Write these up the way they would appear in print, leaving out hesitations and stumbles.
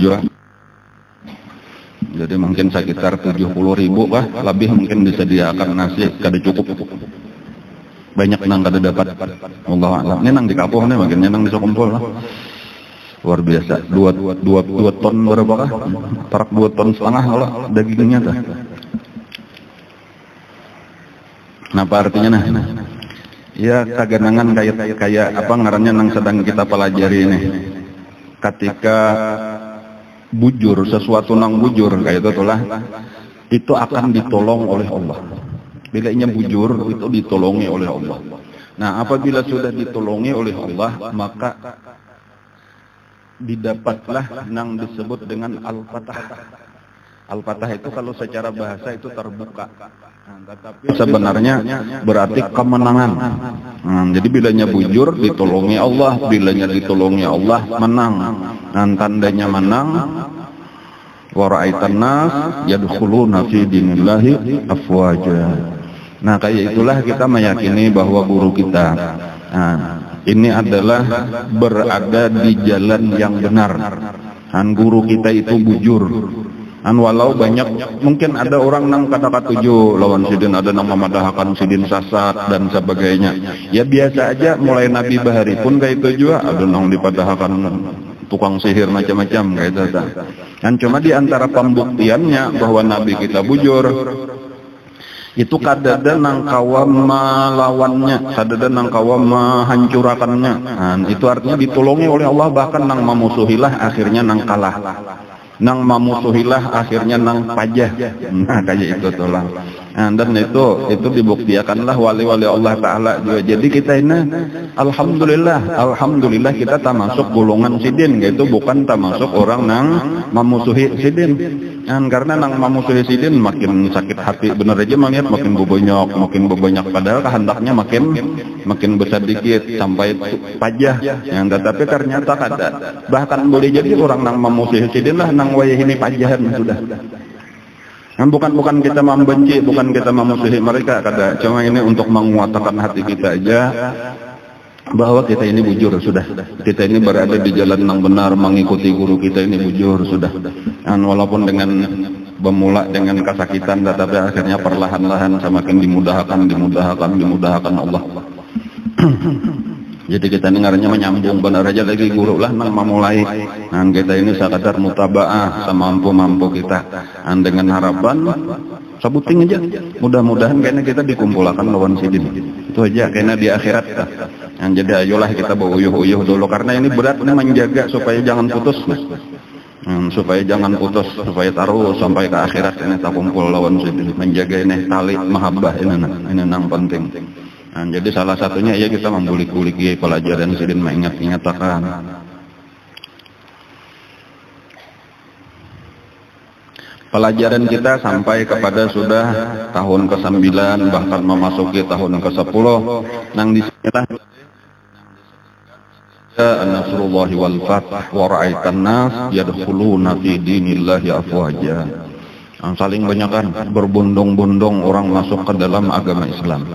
juga. Jadi mungkin sekitar 70.000 lah, lebih mungkin disediakan nasi kada cukup. Banyak nang kada dapat. Allah a'lam. Ini nang di kapuh nih, mungkin nang bisa kumpul lah. Luar biasa. 2 ton berapa kah? Tarak 2,5 ton kalau dagingnya tuh. Apa artinya nah? Ya kaganangan kayak apa ngarannya nang sedang kita pelajari ini. Ketika bujur, sesuatu nang bujur kayak itu tulah, itu akan ditolong oleh Allah. Bila inya bujur, itu ditolongi oleh Allah. Nah, apabila sudah ditolongi oleh Allah, maka didapatlah nang disebut dengan Al-Fatah. Al-Fatah itu kalau secara bahasa itu terbuka. Nah, tetapi sebenarnya berarti kemenangan. Jadi bilanya bujur ditolongi Allah, bilanya ditolongi Allah menang. Nah, tandanya menang. Wa ra'aitan nas yadkhuluna fi dinillahi afwaja. Nah, kayak itulah kita meyakini bahwa guru kita ini adalah berada di jalan yang benar. Guru kita itu bujur. Walau banyak mungkin ada orang nang kata tujuh lawan sidin, ada nang memadahkan sidin sasat dan sebagainya. Ya biasa aja, mulai Nabi Bahari pun kayak itu juga, ada nang dipadahkan tukang sihir macam-macam kayak itu. Dan cuma di antara pembuktiannya bahwa Nabi kita bujur, itu kadada nang kawa melawannya, kadada nang kawa menghancurakannya. Itu artinya ditolongi oleh Allah, bahkan nang memusuhilah akhirnya nang kalah. Nang mamusuhilah akhirnya nang pajah. Nah kayak itu tulang. Dan itu dibuktikanlah wali-wali Allah Ta'ala juga. Jadi kita ini Alhamdulillah kita termasuk golongan sidin, yaitu bukan termasuk orang nang memusuhi sidin. Karena nang memusuhi sidin makin sakit hati, bener aja melihat makin bobonyok, padahal kehendaknya makin besar dikit sampai pajah. Tetapi ternyata kada. Bahkan boleh jadi orang nang memusuhi sidin lah nang wayah ini pajahan sudah. Bukan kita membenci, bukan kita memusuhi mereka, kada. Cuma ini untuk menguatkan hati kita aja bahwa kita ini bujur sudah. Kita ini berada di jalan yang benar, mengikuti guru kita ini bujur sudah. Walaupun dengan bermula dengan kesakitan, tetapi akhirnya perlahan-lahan semakin dimudahkan Allah. Jadi kita ini ngarannya menyambung benar aja lagi guru lah nang memulai. Kita ini sekadar mutabaah semampu-mampu kita. Dengan harapan sebuting aja. Mudah-mudahan kayaknya kita dikumpulkan lawan sidin. Itu aja kayaknya di akhirat. Jadi ayolah kita beruyuh-uyuh dulu karena ini berat nih menjaga supaya jangan putus. Supaya jangan putus, supaya taruh sampai ke akhirat ini tak kumpul lawan sidin. Menjaga ini tali mahabbah ini nang penting. Jadi salah satunya ya kita membulik-bulik pelajaran sidin mengingat-ingatkan. Pelajaran kita sampai kepada sudah tahun ke-9 bahkan memasuki tahun ke-10. Nang disinilah Nasrullahi wal fath wa ra'aitan nas yadkhuluna fi dinillahi afwaja. Saling banyakkan berbondong-bondong orang masuk ke dalam agama Islam.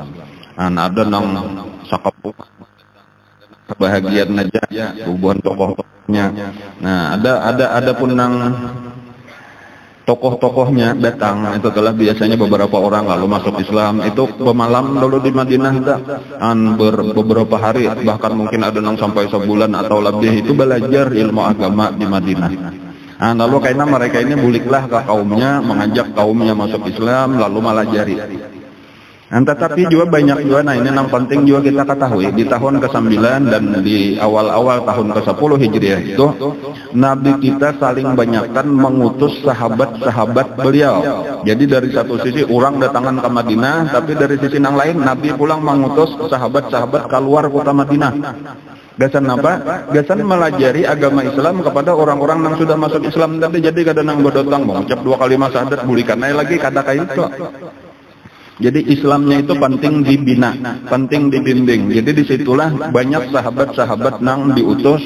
Ada nang sakapuk kebahagiaan aja hubungan tokohnya. Nah ada pun nang tokoh-tokohnya datang, itu telah biasanya beberapa orang lalu masuk Islam itu pemalam dulu di Madinah beberapa hari, bahkan mungkin ada nang sampai sebulan atau lebih itu belajar ilmu agama di Madinah. Lalu karena mereka ini buliklah ke kaumnya, mengajak kaumnya masuk Islam lalu melajari. Tetapi juga banyak juga, ini yang penting juga kita ketahui di tahun ke-9 dan di awal-awal tahun ke-10 Hijriah itu Nabi kita saling banyakkan mengutus sahabat-sahabat beliau. Jadi dari satu sisi orang datangan ke Madinah, tapi dari sisi yang lain Nabi pulang mengutus sahabat-sahabat keluar kota Madinah. Gasan apa? Gasan melajari agama Islam kepada orang-orang yang sudah masuk Islam tadi. Jadi kadang nang bodotang mengucap 2 kalimat syahadat bulikan lagi kada kayak itu. Jadi Islamnya itu penting dibina, penting dibimbing. Jadi disitulah banyak sahabat-sahabat yang diutus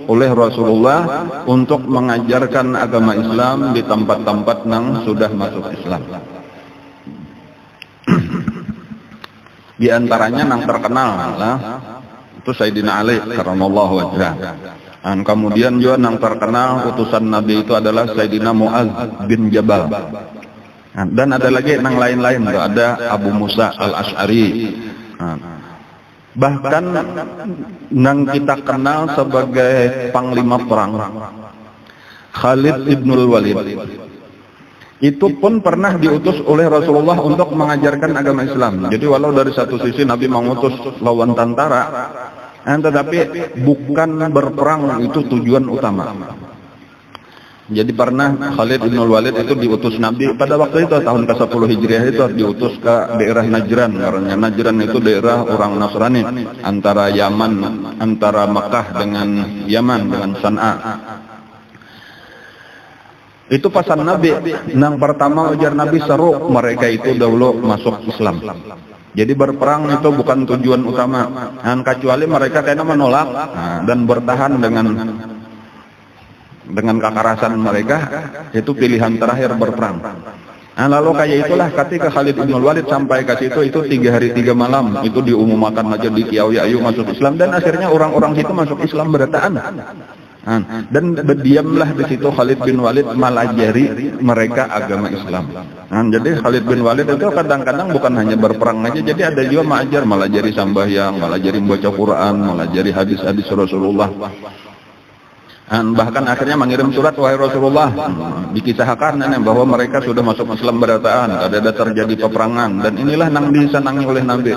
oleh Rasulullah untuk mengajarkan agama Islam di tempat-tempat yang sudah masuk Islam. Di antaranya yang terkenal lah itu Sayyidina Ali karramallahu wajhah. Kemudian juga yang terkenal utusan Nabi itu adalah Sayyidina Mu'adz bin Jabal. Dan ada lagi yang lain-lain, ada Abu Musa al-Asy'ari. Bahkan yang kita kenal sebagai panglima perang, Khalid ibnul Walid, itu pun pernah diutus oleh Rasulullah untuk mengajarkan agama Islam. Jadi walau dari satu sisi Nabi mengutus lawan tentara, tetapi bukan berperang itu tujuan utama. Jadi pernah Khalid bin Walid itu diutus Nabi pada waktu itu tahun ke-10 Hijriah itu diutus ke daerah Najran. Karena Najran itu daerah orang Nasrani antara Yaman, antara Makkah dengan Yaman dengan San'a. Itu pesan Nabi. Yang pertama ujar Nabi, seru mereka itu dahulu masuk Islam. Jadi berperang itu bukan tujuan utama. Kecuali mereka kayaknya menolak dan bertahan dengan kekerasan mereka, itu pilihan terakhir berperang. Lalu kayak itulah ketika Khalid bin Walid sampai ke situ, itu 3 hari 3 malam itu diumumkan aja di Kiau Ayu masuk Islam, dan akhirnya orang-orang situ masuk Islam berataan. Dan berdiamlah di situ Khalid bin Walid melajari mereka agama Islam. Jadi Khalid bin Walid itu kadang-kadang bukan hanya berperang aja, jadi ada juga melajari sambahyang, melajari baca Quran, melajari hadis-hadis Rasulullah. Bahkan akhirnya mengirim surat, wahai Rasulullah, dikisahkan bahwa mereka sudah masuk Islam berataan, ada terjadi peperangan, dan inilah yang disenangi oleh Nabi.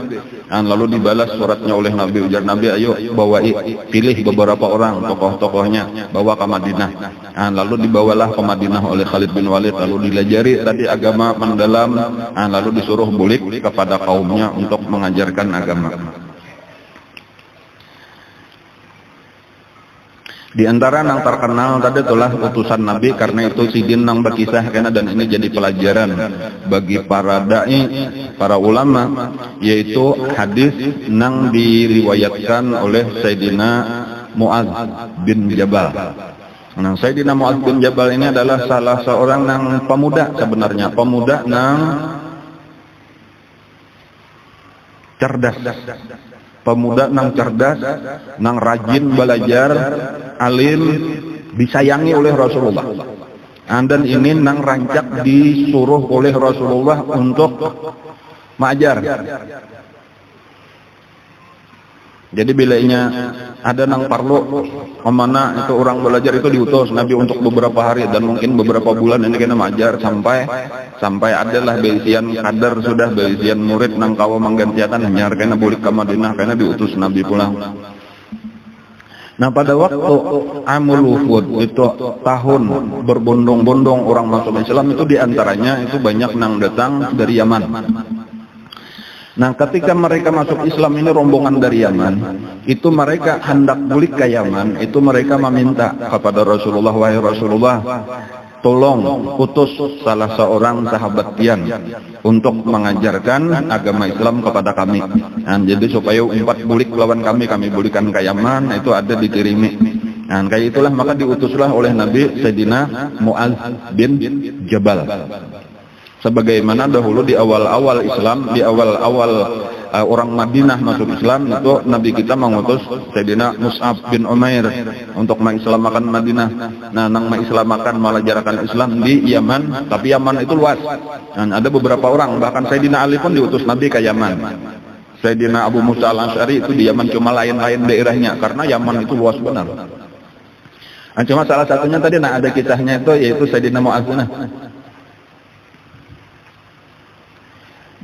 Lalu dibalas suratnya oleh Nabi, ujar Nabi, ayo pilih beberapa orang tokoh-tokohnya, bawa ke Madinah. Lalu dibawalah ke Madinah oleh Khalid bin Walid, lalu dilajari tadi agama mendalam, lalu disuruh balik kepada kaumnya untuk mengajarkan agama. Di antara yang terkenal tadi itulah utusan Nabi, karena itu sidin yang berkisah karena, dan ini jadi pelajaran bagi para dai, para ulama, yaitu hadis yang diriwayatkan oleh Sayyidina Mu'adz bin Jabal. Sayyidina Mu'adz bin Jabal ini adalah salah seorang yang pemuda, sebenarnya pemuda yang cerdas. Pemuda nang cerdas, nang rajin belajar, alim, disayangi oleh Rasulullah. Dan ini nang rancak disuruh oleh Rasulullah untuk mengajar. Jadi bilainya ada nang perlu kemana itu orang belajar itu diutus Nabi untuk beberapa hari dan mungkin beberapa bulan ini kena mengajar sampai adalah beisian kader sudah beisian murid nang kawa manggantiatan hanya karena bulik ke Madinah karena diutus Nabi pulang. Nah pada waktu Amul Wufud itu tahun berbondong-bondong orang masuk Islam, itu diantaranya itu banyak nang datang dari Yaman. Nah ketika mereka masuk Islam ini rombongan dari Yaman, itu mereka hendak balik ke Yaman, itu mereka meminta kepada Rasulullah, wahai Rasulullah, tolong utus salah seorang sahabat pian untuk mengajarkan agama Islam kepada kami. Jadi supaya umpat bulik lawan kami bulikan ke Yaman, itu ada dikirimi. Kayak itulah maka diutuslah oleh Nabi Sayyidina Mu'adz bin Jabal. Sebagaimana dahulu di awal-awal Islam, di awal-awal orang Madinah masuk Islam, itu Nabi kita mengutus Sayyidina Mus'ab bin Umair untuk mengislamakan Madinah. Nah, nang mengislamakan melajarakan Islam di Yaman, tapi Yaman itu luas. Dan ada beberapa orang, bahkan Sayyidina Ali pun diutus Nabi ke Yaman. Sayyidina Abu Musa al-Asy'ari itu di Yaman, cuma lain-lain daerahnya, karena Yaman itu luas benar. Cuma salah satunya tadi ada kisahnya itu, yaitu Sayyidina Mu'adz.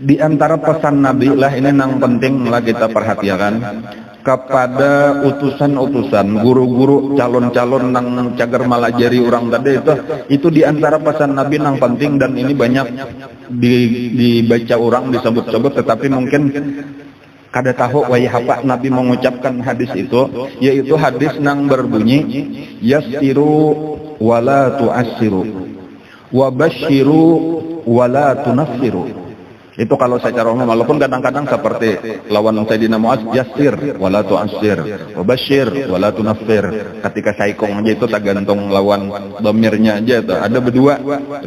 Di antara pesan Nabi lah ini yang penting lah kita perhatikan kepada utusan-utusan, guru-guru, calon-calon nang cagar malajari orang tadi itu di antara pesan Nabi yang penting, dan ini banyak dibaca orang, disebut-sebut, tetapi mungkin kada tahu wayah Nabi mengucapkan hadis itu, yaitu hadis yang berbunyi yassiru wala tu'assiru wabashiru wala tunaffiru. Itu kalau secara umum, walaupun kadang-kadang seperti lawan Sayyidina Mu'adz, yassir wala tu'assir wabashir wala tunaffir. Ketika saikong aja itu tergantung lawan dhamirnya aja itu. Ada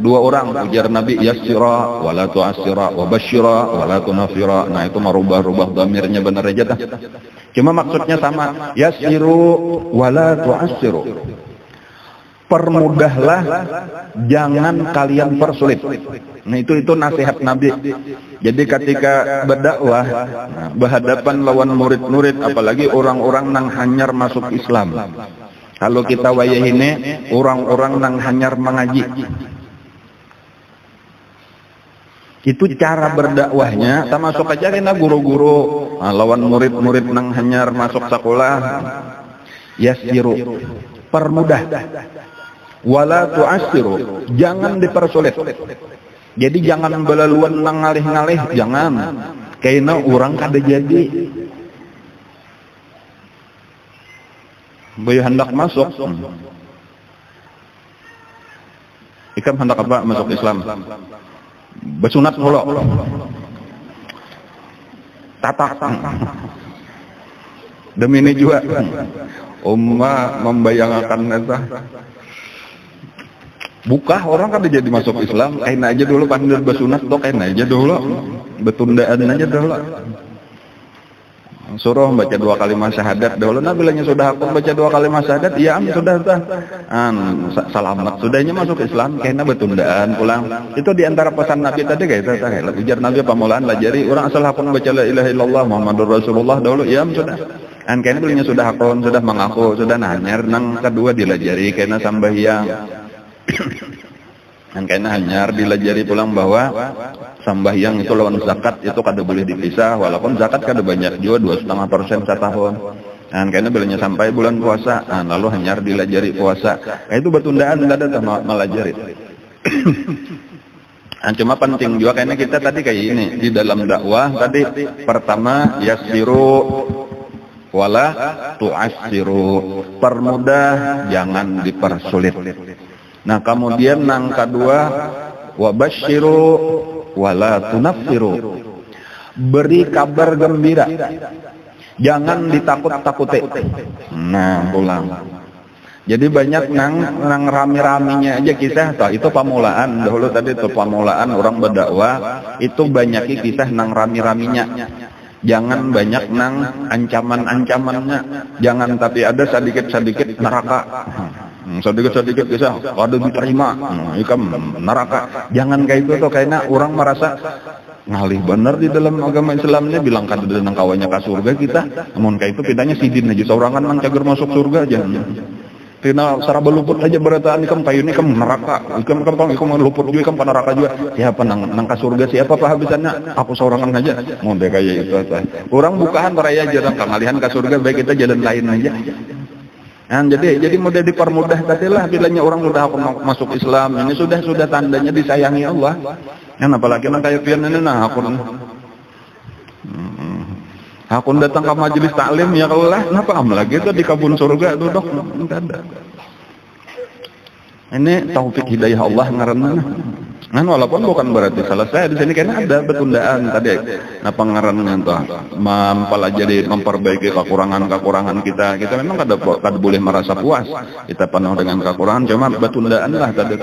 dua orang ujar Nabi, yassira wala tu'assira wabashira wala tunaffira. Nah itu merubah-rubah dhamirnya benar aja dah. Cuma maksudnya sama, yassiru wala tu'assiru. Permudahlah, jangan kalian persulit. Nah itu nasihat Nabi. Jadi ketika berdakwah, berhadapan lawan murid-murid, apalagi orang-orang nang hanyar masuk Islam. Kalau kita wayah ini, orang-orang nang hanyar mengaji. Itu cara berdakwahnya, termasuk aja kena guru-guru lawan murid-murid nang hanyar masuk sekolah. Yassiru, permudah. Wala tu'assiru, jangan dipersulit. Jadi jangan belaluan nang ngalih-ngalih, jangan. Kayaknya orang kada jadi. Bayu hendak masuk. Ikam hendak apa masuk Islam? Bersunat dulu. Tatak. Demi ini juga. Membayangkan itu. Buka orang kan jadi masuk Islam, kain aja dulu panggil bersunat, toh kain aja dulu, betundaan aja dulu. Suruh baca 2 kalimat syahadat dulu. Nah bilangnya sudah aku baca 2 kalimat syahadat, ya sudah selamat, sudahnya masuk Islam, kayaknya betundaan pulang. Itu diantara pesan Nabi tadi kayak itu, kayak ujar Nabi pamulaan lajari orang asal hakun baca la ilaha illallah Muhammadur Rasulullah dulu, ya sudah. Kayaknya bilangnya sudah hakun, sudah mengaku, sudah nanyar, nang kedua dilajari, kayaknya sambahyang. Dan kayaknya hanyar dilajari pulang bahwa sambahyang itu lawan zakat itu kada boleh dipisah, walaupun zakat kada banyak juga 2,5% setahun. Dan kayaknya bilangnya sampai bulan puasa, lalu hanyar dilajari puasa. Itu bertundaan kada melajari. Cuma penting juga kayaknya kita tadi kayak ini di dalam dakwah tadi, pertama yassiru wala tu'assiru, permudah jangan dipersulit. Nah kemudian nang kedua, wabashiru wala tunaffiru, beri kabar gembira, jangan ditakut-takuti. Nah pulang. Jadi banyak nang rame-ramenya aja kisah, toh itu pamulaan dahulu tadi itu pamulaan orang berdakwah itu banyak kisah nang rame-ramenya. Jangan banyak nang ancaman-ancamannya, jangan tapi ada sedikit-sedikit neraka. Sedikit-sedikit kisah ada diterima, ikam neraka. Jangan kayak itu tuh, kayaknya orang merasa ngalih bener di dalam agama Islamnya, bilang kada ada nang kawannya ke surga kita. Namun kayak itu pidanya sidin aja seorangan nang cager masuk surga aja. Tina sarah beluput aja berataan ikam kayu ini ikam neraka, ikam luput juga ikam neraka juga. Siapa nang ke surga siapa habisannya? Aku seorangan aja. Mau kayak itu aja. Orang bukaan raya jarang kangalihan ke surga, baik kita jalan lain aja. Nah, jadi mudah dipermudah tadilah bilangnya orang sudah masuk Islam, ini sudah tandanya disayangi Allah. Yang apalagi nang kayak pian ini aku datang ke majelis taklim ya Allah, kenapa lagi itu di kebun surga duduk ada. Ini taufik hidayah Allah ngaranna. Nah, walaupun bukan berarti selesai di sini karena ada betundaan tadi. Nah, pengarannya tuh mempelajari, memperbaiki kekurangan kita. Kita memang kada boleh merasa puas. Kita penuh dengan kekurangan, cuma betundaan lah tadi.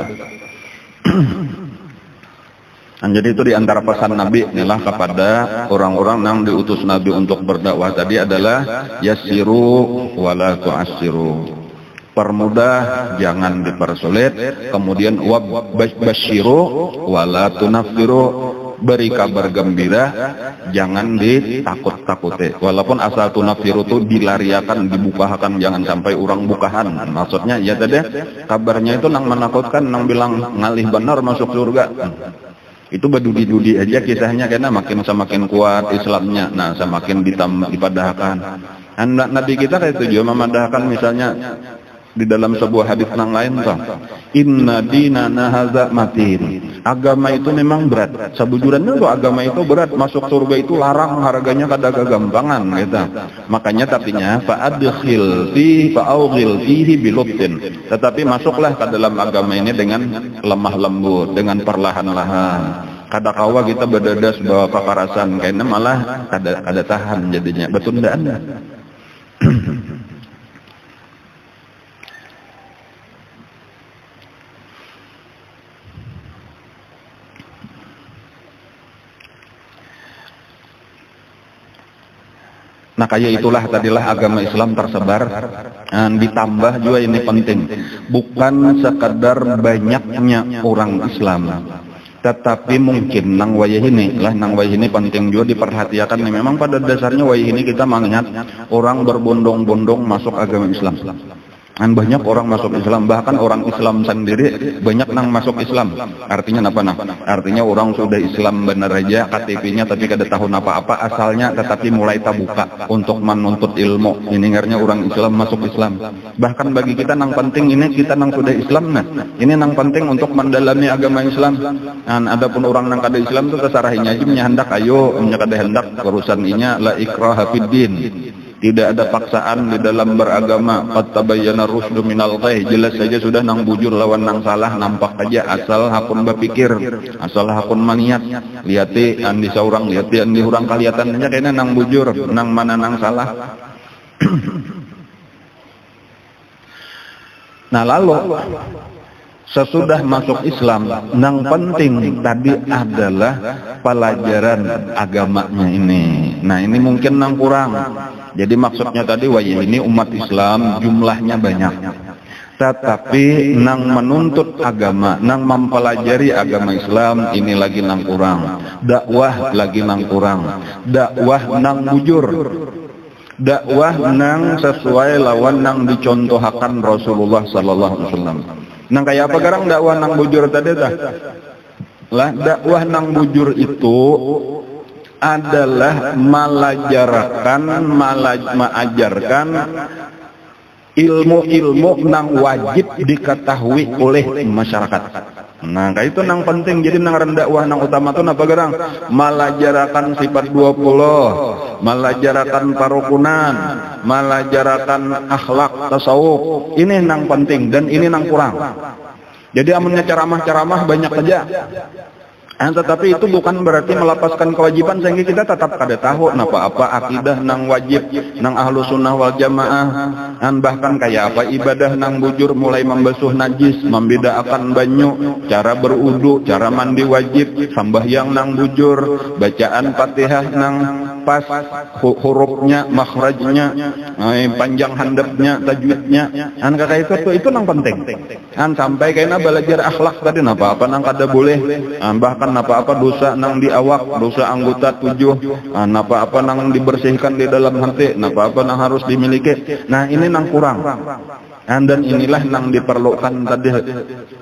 Nah, jadi itu diantara pesan Nabi inilah kepada orang-orang yang diutus Nabi untuk berdakwah tadi adalah yassiru wala tu'assiru. Permudah jangan dipersulit, kemudian wabashiru wala tunaffiru, beri kabar gembira jangan ditakut-takuti. Walaupun asal tunaffiru itu dilariakan, dibukakan, jangan sampai orang bukahan. Maksudnya ya tadi kabarnya itu nang menakutkan, nang bilang ngalih benar masuk surga. Itu berdudi-dudi aja kisahnya, karena semakin kuat Islamnya, nah semakin dipadahkan. Nabi kita kayak itu juga memadahkan, misalnya di dalam sebuah hadis yang lain tuh, inna dinana hadza matin, agama itu memang berat. Sebujurannya tuh agama itu berat, masuk surga itu larang, harganya kada gagampangan gitu. Makanya tapinya fa'adkhil fi fa'awghil fihi biluttin, tetapi masuklah ke dalam agama ini dengan lemah lembut, dengan perlahan-lahan. Kada kawa kita berdadas bawa kekerasan, kayaknya malah kada tahan jadinya, betundaan. Nah kayak itulah tadilah agama Islam tersebar. Ditambah juga ini penting, bukan sekadar banyaknya orang Islam, tetapi mungkin nang wayah ini penting juga diperhatikan. Memang pada dasarnya wayah ini kita mengingat orang berbondong-bondong masuk agama Islam. Banyak orang masuk Islam, bahkan orang Islam sendiri banyak nang masuk Islam. Artinya apa nah? Artinya orang sudah Islam benar aja KTP-nya tapi kada tahu apa-apa asalnya, tetapi mulai terbuka untuk menuntut ilmu. Ini ngarnya orang Islam masuk Islam. Bahkan bagi kita nang penting ini kita nang sudah Islam nah. Ini nang penting untuk mendalami agama Islam. Adapun orang nang kada Islam itu terserahnya aja hendak ayo, kada hendak urusan inya la ikraha fid din. Tidak ada paksaan di dalam beragama. Qad tabayyana rusdu minal ghayy. Jelas saja sudah nang bujur lawan nang salah, nampak aja asal hakun berpikir, asal hakun maniat. Liati andi saurang, liati andi urang kaliatannya kayaknya nang bujur, nang mana nang salah. Nah lalu sesudah masuk Islam, nang penting tadi adalah pelajaran agamanya ini. Nah ini mungkin nang kurang. Jadi maksudnya tadi ini umat Islam jumlahnya banyak, tetapi nang menuntut agama, nang mempelajari agama Islam ini lagi nang kurang. Dakwah lagi nang kurang. Dakwah nang bujur. Dakwah nang sesuai lawan nang dicontohakan Rasulullah sallallahu alaihi wasallam. Nang kayak apa garang dakwah nang bujur tadi dah? Lah dakwah nang bujur itu adalah mengajarkan ilmu-ilmu nang wajib diketahui oleh masyarakat. Nah, kayak itu nang penting. Jadi nang dakwah nang utama itu apa gerang? Malajarakan sifat 20, malajarakan parukunan, malajarakan akhlak tasawuf. Ini nang penting dan ini nang kurang. Jadi amunnya ceramah-ceramah banyak saja. Tetapi itu bukan berarti melepaskan kewajiban sehingga kita tetap kada tahu apa akidah nang wajib nang ahlu sunnah wal jamaah, bahkan kayak apa ibadah nang bujur mulai membasuh najis, membedakan banyu, cara berudu, cara mandi wajib, sembahyang nang bujur, bacaan Fatihah nang pas, hurufnya, makhrajnya, panjang handapnya, tajwidnya, kayak itu nang penting. Sampai kayaknya belajar akhlak tadi apa nang kada boleh, bahkan apa dosa nang di awak, dosa anggota 7, apa nang dibersihkan di dalam hati, apa nang harus dimiliki. Nah ini nang kurang. Dan inilah nang diperlukan tadi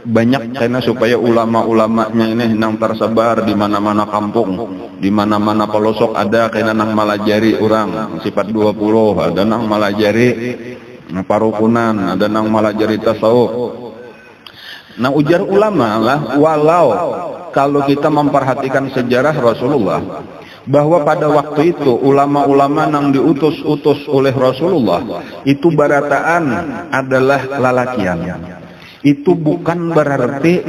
banyak karena supaya ulama-ulamanya ini nang tersebar di mana-mana kampung, di mana-mana pelosok ada karena nang malajari orang sifat 20, ada nang malajari parukunan, ada nang malajari tasawuf. Nah ujar ulama lah, walau kalau kita memperhatikan sejarah Rasulullah, bahwa pada waktu itu ulama-ulama nang diutus oleh Rasulullah itu barataan adalah lalakian. Itu bukan berarti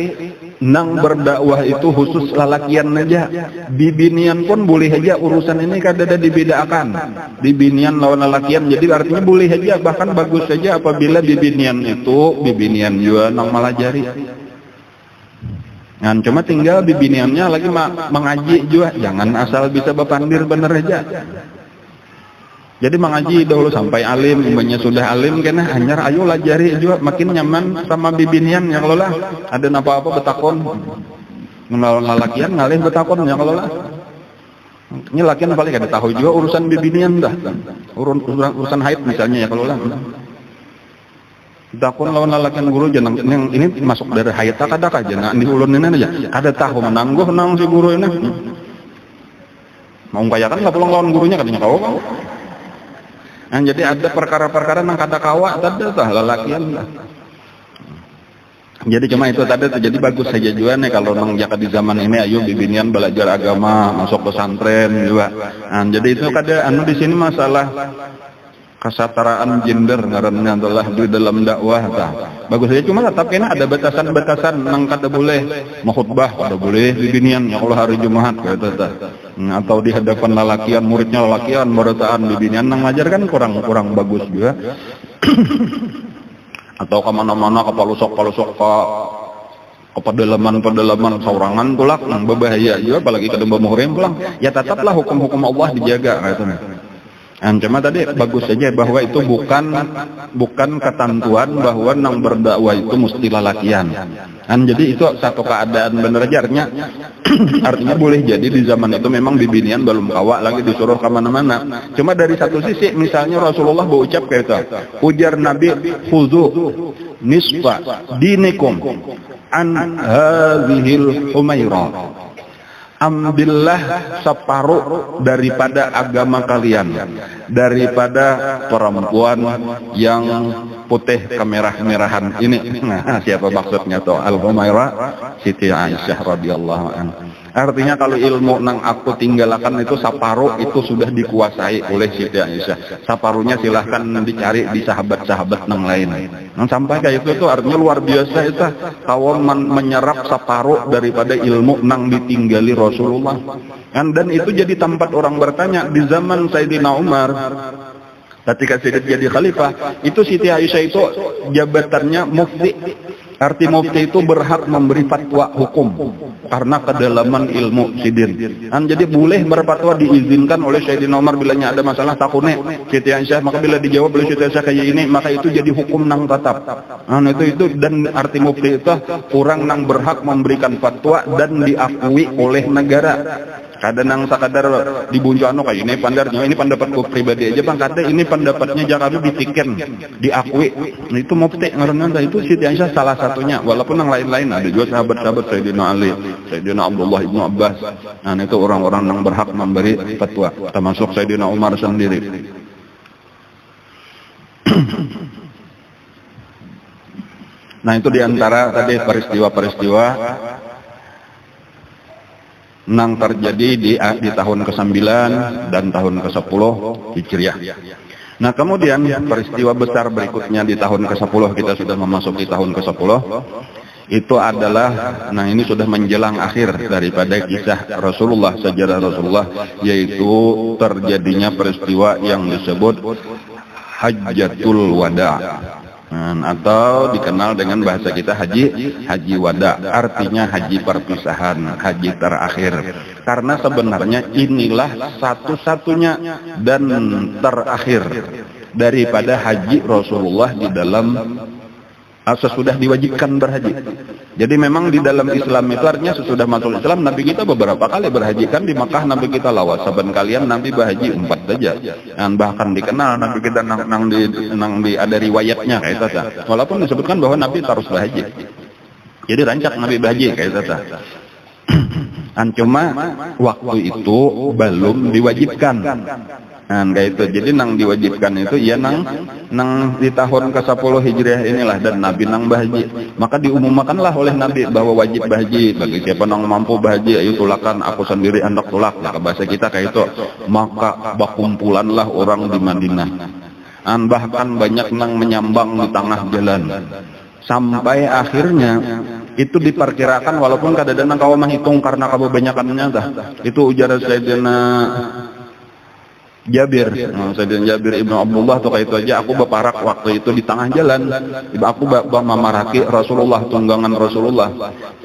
nang berdakwah itu khusus lalakian aja. Bibinian pun boleh aja, urusan ini kada dibedakan. Bibinian lawan lalakian, jadi artinya boleh aja, bahkan bagus saja apabila bibinian itu bibinian juga nang malajari. Nah, cuma tinggal bibiniannya lagi mengaji juga, jangan asal bisa bapandir bener aja. Jadi mengaji dahulu sampai alim, ibunya sudah alim kena hanyar ayo lajari juga makin nyaman sama bibinian yang lola. Ada apa-apa betakon. Ngenalan lalakian ngalih betakon yang lola. Ini lakian paling kada tahu juga urusan bibinian dah. Urusan haid misalnya ya kalau lah. Betakon lawan lalakian guru jangan yang ini masuk dari haid tak ada kah jangan diulunin aja. Ada tahu menangguh nang si guru ini. Mau kayakan lah pulang lawan gurunya katanya kau. Nah, jadi ada perkara-perkara yang kata kawa tadi tah lalakian lah. Jadi cuma itu tadi, jadi bagus saja juga nih kalau nang jaka di zaman ini ayo bibinian belajar agama, masuk pesantren juga. Nah, jadi itu kada di sini masalah kesetaraan gender ngarannya adalah di dalam dakwah tah. Bagus saja cuma tetap kena ada batasan-batasan nang kada boleh khutbah, kada boleh bibinian ya Allah hari Jumat gitu tah. Atau di hadapan lalakian, muridnya lalakian berataan bibinian nang ngajar kan kurang bagus juga. Atau kemana-mana ke palusok ke pedalaman saurangan pulak nang berbahaya juga apalagi ke domba muhrim pulang. Ya tetaplah hukum-hukum Allah dijaga katanya. Cuma tadi bagus saja bahwa itu bukan ketentuan bahwa nang berdakwah itu mesti lalakian. Jadi itu satu keadaan bener aja artinya boleh jadi di zaman itu memang bibinian belum kawak lagi disuruh kemana-mana. Cuma dari satu sisi misalnya Rasulullah berucap kayak itu, ujar Nabi, khuzu nisfa dinikum an hadhil humairah. Ambillah separuh daripada agama kalian, daripada perempuan yang putih kemerah-merahan ini. Nah, siapa maksudnya tuh? Al-Humairah Siti Aisyah radhiyallahu anha. Artinya kalau ilmu nang aku tinggalkan itu separuh itu sudah dikuasai oleh Siti Aisyah. Separuhnya silahkan dicari di sahabat-sahabat nang lain. Sampai kayak itu tuh artinya luar biasa itu. Kawan menyerap separuh daripada ilmu nang ditinggali Rasulullah. Dan itu jadi tempat orang bertanya di zaman Sayyidina Umar. Ketika jadi khalifah, itu Siti Aisyah itu jabatannya mufti. Arti mufti itu berhak memberi fatwa hukum karena kedalaman ilmu sidin. Jadi boleh berfatwa diizinkan oleh Sayyidina Umar bila ada masalah takune Siti Aisyah, maka bila dijawab oleh Siti Aisyah kayak ini, maka itu jadi hukum nang tatap. Itu dan arti mufti itu orang nang berhak memberikan fatwa dan diakui oleh negara. Kadang sakadar dibunjuk kayak ini pandarnya, ini pendapatku pribadi aja bang, kata ini pendapatnya jangan ditiken, diakui. Itu mufti ngaranna itu Siti Aisyah salah satunya, walaupun yang lain-lain ada juga sahabat-sahabat Sayyidina Ali, Sayyidina Abdullah ibnu Abbas. Itu orang-orang yang berhak memberi fatwa, termasuk Sayyidina Umar sendiri. Itu diantara tadi peristiwa-peristiwa nang terjadi di tahun ke-9 dan tahun ke-10 Hijriah. Kemudian peristiwa besar berikutnya di tahun ke-10, kita sudah memasuki tahun ke-10. Itu adalah, ini sudah menjelang akhir daripada kisah Rasulullah, sejarah Rasulullah, yaitu terjadinya peristiwa yang disebut Hajjatul Wada. Atau dikenal dengan bahasa kita haji wada, artinya haji perpisahan, haji terakhir. Karena sebenarnya inilah satu-satunya dan terakhir daripada haji Rasulullah di dalam sesudah diwajibkan berhaji. Jadi memang di dalam Islam itu artinya sesudah masuk Islam, Nabi kita beberapa kali berhaji. Kan di Makkah Nabi kita lawas, saban kalian Nabi berhaji 4 saja. Dan bahkan dikenal Nabi kita ada riwayatnya kayak itu. Walaupun disebutkan bahwa Nabi terus berhaji. Jadi rancak Nabi berhaji kayak itu. Cuma waktu itu belum diwajibkan. Kayak itu. Jadi nang diwajibkan itu ya nang di tahun ke-10 Hijriah inilah, dan Nabi nang berhaji. Maka diumumkanlah oleh Nabi bahwa wajib berhaji. Bagi siapa nang mampu berhaji, ayo tulakan, aku sendiri hendak tulak. Bahasa kita kayak itu. Maka berkumpulanlah orang di Madinah. Bahkan banyak nang menyambang di tengah jalan. Sampai akhirnya itu diperkirakan, walaupun kadang-kadang kau menghitung karena kebanyakannya itu ujar Sayyidina Jabir, Sayyidina Jabir ibnu Abdullah tuh kayak itu aja, aku beparak waktu itu di tengah jalan, aku memaraki Rasulullah, tunggangan Rasulullah.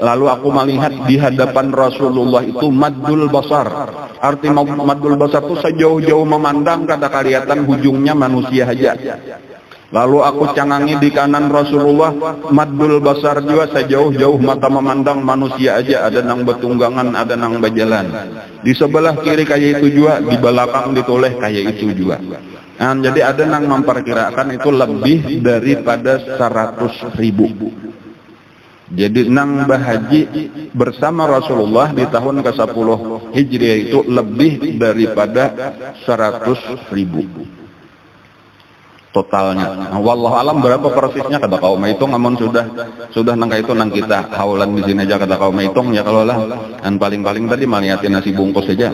Lalu aku melihat di hadapan Rasulullah itu maddul basar. Arti maddul basar itu sejauh-jauh memandang kada kelihatan hujungnya manusia aja. Lalu aku cangangi di kanan Rasulullah, maddul basar juga sejauh-jauh mata memandang manusia aja, ada nang betunggangan, ada nang berjalan. Di sebelah kiri kayak itu juga, di belakang ditoleh kayak itu juga. Jadi ada nang memperkirakan itu lebih daripada 100.000. Jadi nang berhaji bersama Rasulullah di tahun ke-10 Hijriah itu lebih daripada 100.000. Totalnya. Wallahu alam berapa persisnya kata kaum hitung, namun sudah nangka itu nang kita haulan di sini aja kata kaum hitung ya kalau lah. Dan paling-paling tadi melihatin nasi bungkus saja.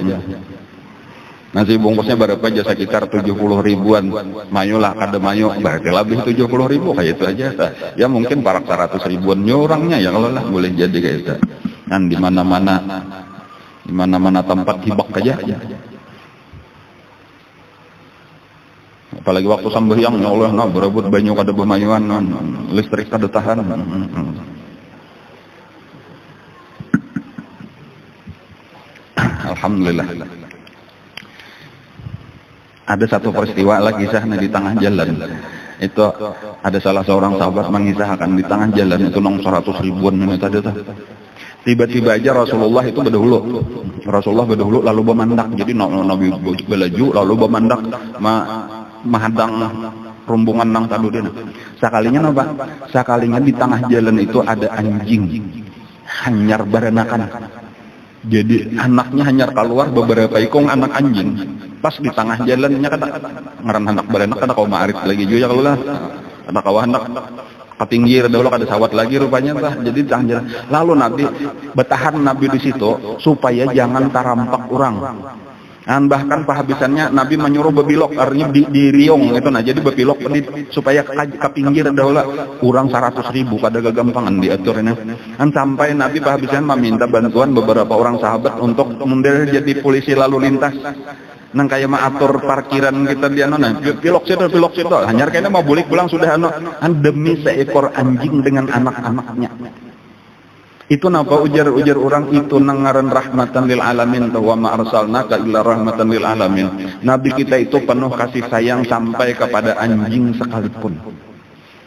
Nasi bungkusnya berapa aja sekitar 70 ribuan. Mayu lah kada mayu berarti lebih 70 ribu kayak itu aja. Ya mungkin parak 100 ribuan orangnya ya kalau lah boleh jadi kayak itu. Dan di mana-mana tempat hibak aja. Apalagi waktu sembahyang, ya Allah, berebut banyu kada bemayuan, listrik kada tahan. Alhamdulillah. ada satu peristiwa lah kisahnya di tengah jalan. Itu ada salah seorang sahabat mengisahkan di tengah jalan itu nong 100 ribuan menit ada tuh. Tiba-tiba aja Rasulullah itu berdahulu. Rasulullah berdahulu lalu bermandak. Jadi Nabi belaju lalu bermandak mahadang rombongan nang tadu dia. Sakalinya apa? Sakalinya di tengah jalan itu ada anjing hanyar baranakan. Jadi anaknya hanyar keluar beberapa ikong anak anjing. Pas di tengah jalannya kata ngaran anak baranak kada kau maarit lagi juga kalau lah. Ada kawan anak ketinggir dahulu ada sawat lagi rupanya bah. Jadi di tengah jalan. Lalu Nabi bertahan Nabi di situ supaya jangan tarampak orang. Dan bahkan pahabisannya Nabi menyuruh bebelok artinya di riong itu nah jadi bebelok supaya ke pinggir dahulu kurang 100 ribu kada gagampangan diatur ini. Dan sampai Nabi pahabisan meminta bantuan beberapa orang sahabat untuk mundur jadi polisi lalu lintas. Nang kayak maatur parkiran kita di nona pilok situ hanyar kayaknya mau bulik pulang sudah demi seekor anjing dengan anak-anaknya. Itu napa ujar orang itu nangaran rahmatan lil alamin wa ma arsalnaka illa rahmatan lil alamin. Nabi kita itu penuh kasih sayang sampai kepada anjing sekalipun.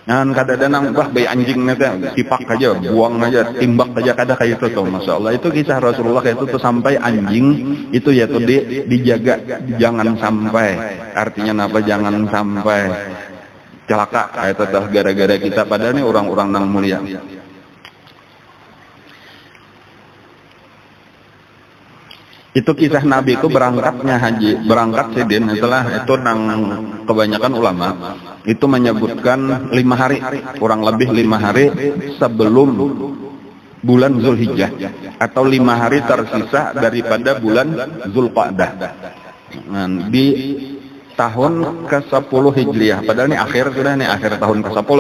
Nah, kadang-kadang bah bayi anjing nanti tipak aja, buang aja, timbak aja kada kayak itu tuh, masya Allah. Itu kisah Rasulullah kayak itu tuh sampai anjing itu ya tuh dijaga, jangan sampai. Artinya apa? Jangan sampai celaka kayak itu dah gara-gara kita. Padahal ini orang-orang nang mulia. Itu kisah Nabi itu berangkatnya haji, berangkat sidin setelah itu nang kebanyakan ulama itu menyebutkan 5 hari, kurang lebih 5 hari sebelum bulan Zulhijjah atau 5 hari tersisa daripada bulan Zulqa'dah. Nah, di tahun ke-10 Hijriah, padahal ini akhir sudah nih, akhir tahun ke-10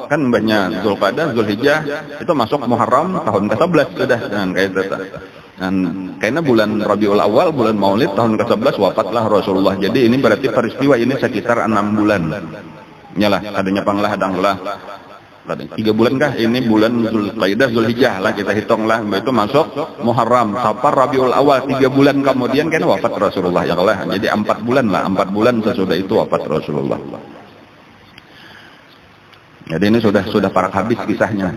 kan banyak Zulqa'dah, Zulhijjah itu masuk Muharram tahun ke-11 sudah dan kayak itu. Dan karena bulan Rabiul Awal, bulan Maulid tahun ke-11 wafatlah Rasulullah. Jadi ini berarti peristiwa ini sekitar 6 bulan. Nyalah, adanya panglah hadanglah. 3 bulan kah? Ini bulan Zulqa'dah, Zulhijjah lah kita hitunglah. Itu masuk Muharram, Safar, Rabiul Awal 3 bulan kemudian kan wafat Rasulullah ya Allah. Jadi 4 bulan lah, 4 bulan sesudah itu wafat Rasulullah. Jadi ini sudah parak habis kisahnya.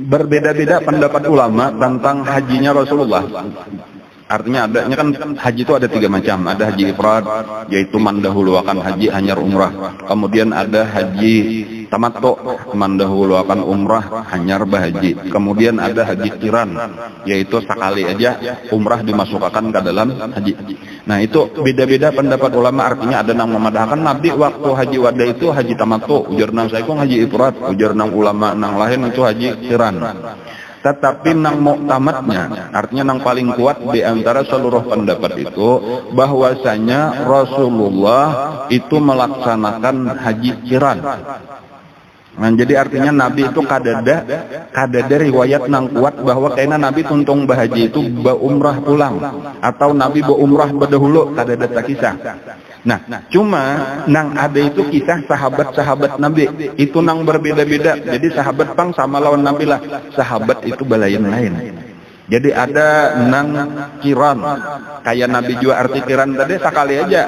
Berbeda-beda pendapat ulama tentang hajinya Rasulullah. Artinya adanya kan haji itu ada 3 macam. Ada haji ifrad, yaitu mendahulukan haji hanyar umrah. Kemudian ada haji tamattu, mendahulukan umrah hanyar bahaji. Kemudian ada haji qiran, yaitu sekali aja umrah dimasukkan ke dalam haji. Nah itu beda-beda pendapat ulama. Artinya ada yang memadahkan Nabi waktu haji wada itu haji tamattu, ujar nang saya kong haji ifrad, ujar nang ulama nang lain itu haji qiran. Tetapi nang muktamadnya, artinya nang paling kuat di antara seluruh pendapat itu bahwasanya Rasulullah itu melaksanakan haji qiran. Nah, jadi artinya Nabi itu kadada riwayat nang kuat bahwa kayaknya Nabi tuntung bahaji itu umrah pulang atau Nabi umrah berdahulu kadada kisah. Nah, cuma nang ada itu kisah sahabat-sahabat Nabi itu nang berbeda-beda. Jadi sahabat pang sama lawan Nabi lah. Sahabat itu balayan lain. Jadi ada nang kiran, kayak Nabi juga arti kiran tadi sekali aja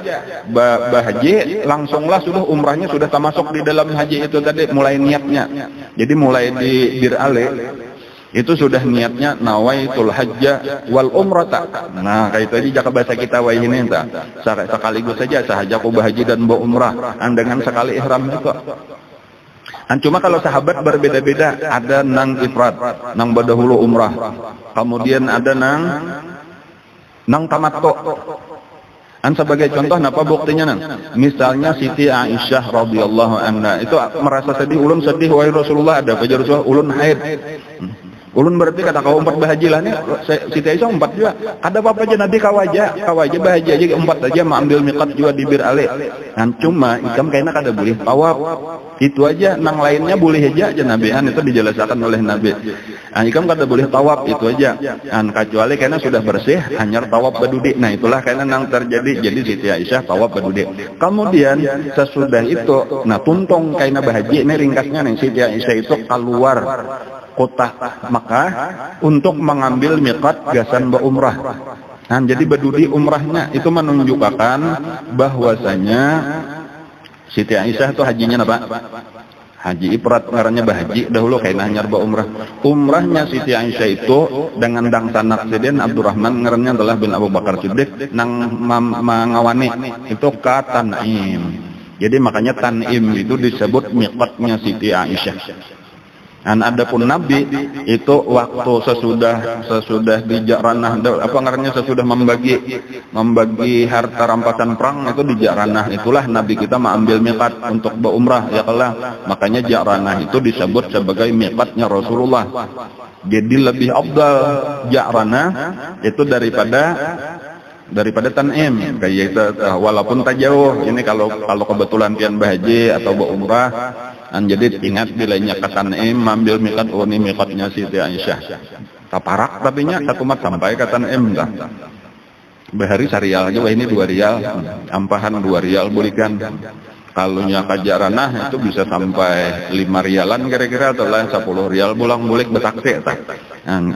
bahaji langsunglah sudah umrahnya sudah termasuk di dalam haji itu tadi mulai niatnya. Jadi mulai di Bir Ale itu sudah niatnya nawaitul hajja wal umrata. Nah, kayak itu aja bahasa kita wah ini entah. Sekaligus saja sahaja aku bahaji dan bu umrah dengan sekali ihram itu. Cuma kalau sahabat berbeda-beda, ada nang ifrad, nang berdahulu umrah. Kemudian ada nang tamattu. Sebagai contoh napa buktinya nang? Misalnya Siti Aisyah radhiyallahu anha itu merasa sedih, ulun sedih wahai Rasulullah, ada fajar Rasulullah ulun haid. Ulun berarti kata kau 4 bahaji lah nih, Siti Aisyah 4 juga. Ada apa aja Nabi kawaja bahaji aja 4 aja mau ambil miqat juga di Bir Ale. Cuma ikam kayaknya kada boleh tawaf. Itu aja, nang lainnya boleh aja Nabi. Itu dijelaskan oleh Nabi. Ikam kada boleh tawaf itu aja. Kecuali kayaknya sudah bersih, hanya tawaf badudi. Nah itulah kayaknya nang terjadi. Jadi Siti Aisyah tawaf badudi. Kemudian sesudah itu, nah tuntung kayaknya bahaji. Ini ringkasnya nih Siti Aisyah itu keluar kota Makkah untuk mengambil miqat gasan berumrah. Nah, jadi badudi umrahnya itu menunjukkan bahwasanya Siti Aisyah itu hajinya apa? Haji ifrat, ngarannya bahaji dahulu kayaknya nyarba umrah. Umrahnya Siti Aisyah itu dengan dangsa naksiden Abdurrahman ngarannya adalah bin Abu Bakar Siddiq nang mangawani itu ka Tan'im. Jadi makanya Tan'im itu disebut miqatnya Siti Aisyah. Dan adapun Nabi itu waktu sesudah di Ja'ranah, apa ngarannya, sesudah membagi harta rampasan perang itu di Ja'ranah, itulah Nabi kita mengambil miqat untuk berumrah ya Allah. Makanya Ja'ranah itu disebut sebagai miqatnya Rasulullah. Jadi lebih afdal Ja'ranah itu daripada Tan'im kayak itu, walaupun tak jauh. Ini kalau kebetulan pian bahaji atau berumrah, jadi ingat bilanya ke Tan'im ambil miqat, ini miqatnya Siti Aisyah. Taparak tapi nya satu mat sampai ke Tan'im dah. Bahari sarial aja, wah ini 2 rial, ampahan 2 rial belikan. Kalau nya ke Ja'ranah itu bisa sampai 5 rialan kira-kira, atau lah 10 rial bulang-bulik betaksi tak.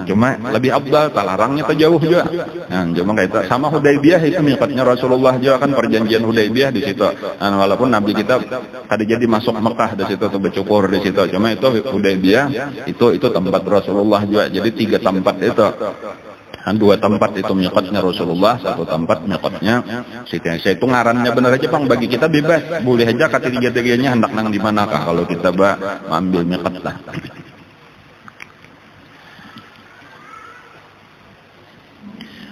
Cuma lebih abdal, talarangnya jauh juga. Cuma kayak sama Hudaybiyah itu miqatnya Rasulullah juga kan, perjanjian Hudaybiyah di situ. Walaupun Nabi kita tadi jadi masuk Mekah di situ tuh bercukur di situ. Cuma itu Hudaybiyah itu tempat Rasulullah juga. Jadi 3 tempat itu. 2 tempat itu miqatnya Rasulullah, 1 tempat miqatnya Siti Aisyah. Itu ngarannya bener aja Bang, bagi kita bebas, boleh aja kata 3-3-nya hendak nang di manakah kalau kita ambil miqat lah.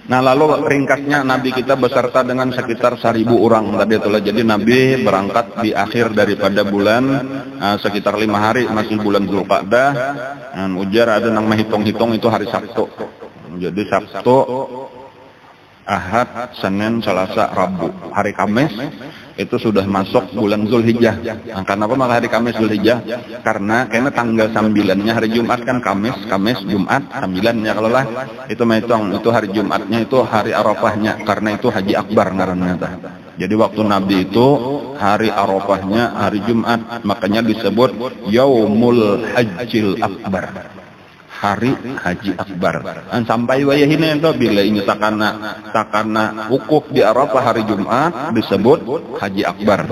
Nah, lalu ringkasnya Nabi kita beserta dengan sekitar 1000 orang tadi itulah. Jadi Nabi berangkat di akhir daripada bulan, sekitar 5 hari masih bulan Zulqa'dah. Ujar ada nang menghitung-hitung itu hari Sabtu. Jadi Sabtu, Ahad, Senin, Selasa, Rabu. Hari Kamis itu sudah masuk bulan Zulhijjah. Karena apa maka hari Kamis Zulhijjah? Karena tanggal 9-nya hari Jumat kan, Kamis, Jumat, 9-nya kalau lah itu menghitung itu hari Jumatnya itu hari Arafahnya, karena itu Haji Akbar ngarannya. Jadi waktu Nabi itu hari Arafahnya hari Jumat, makanya disebut Yaumul Hajjil Akbar. Hari Haji Akbar. Dan sampai wayahine itu bila ini takana wukuf di Arafah hari Jumat disebut Haji Akbar.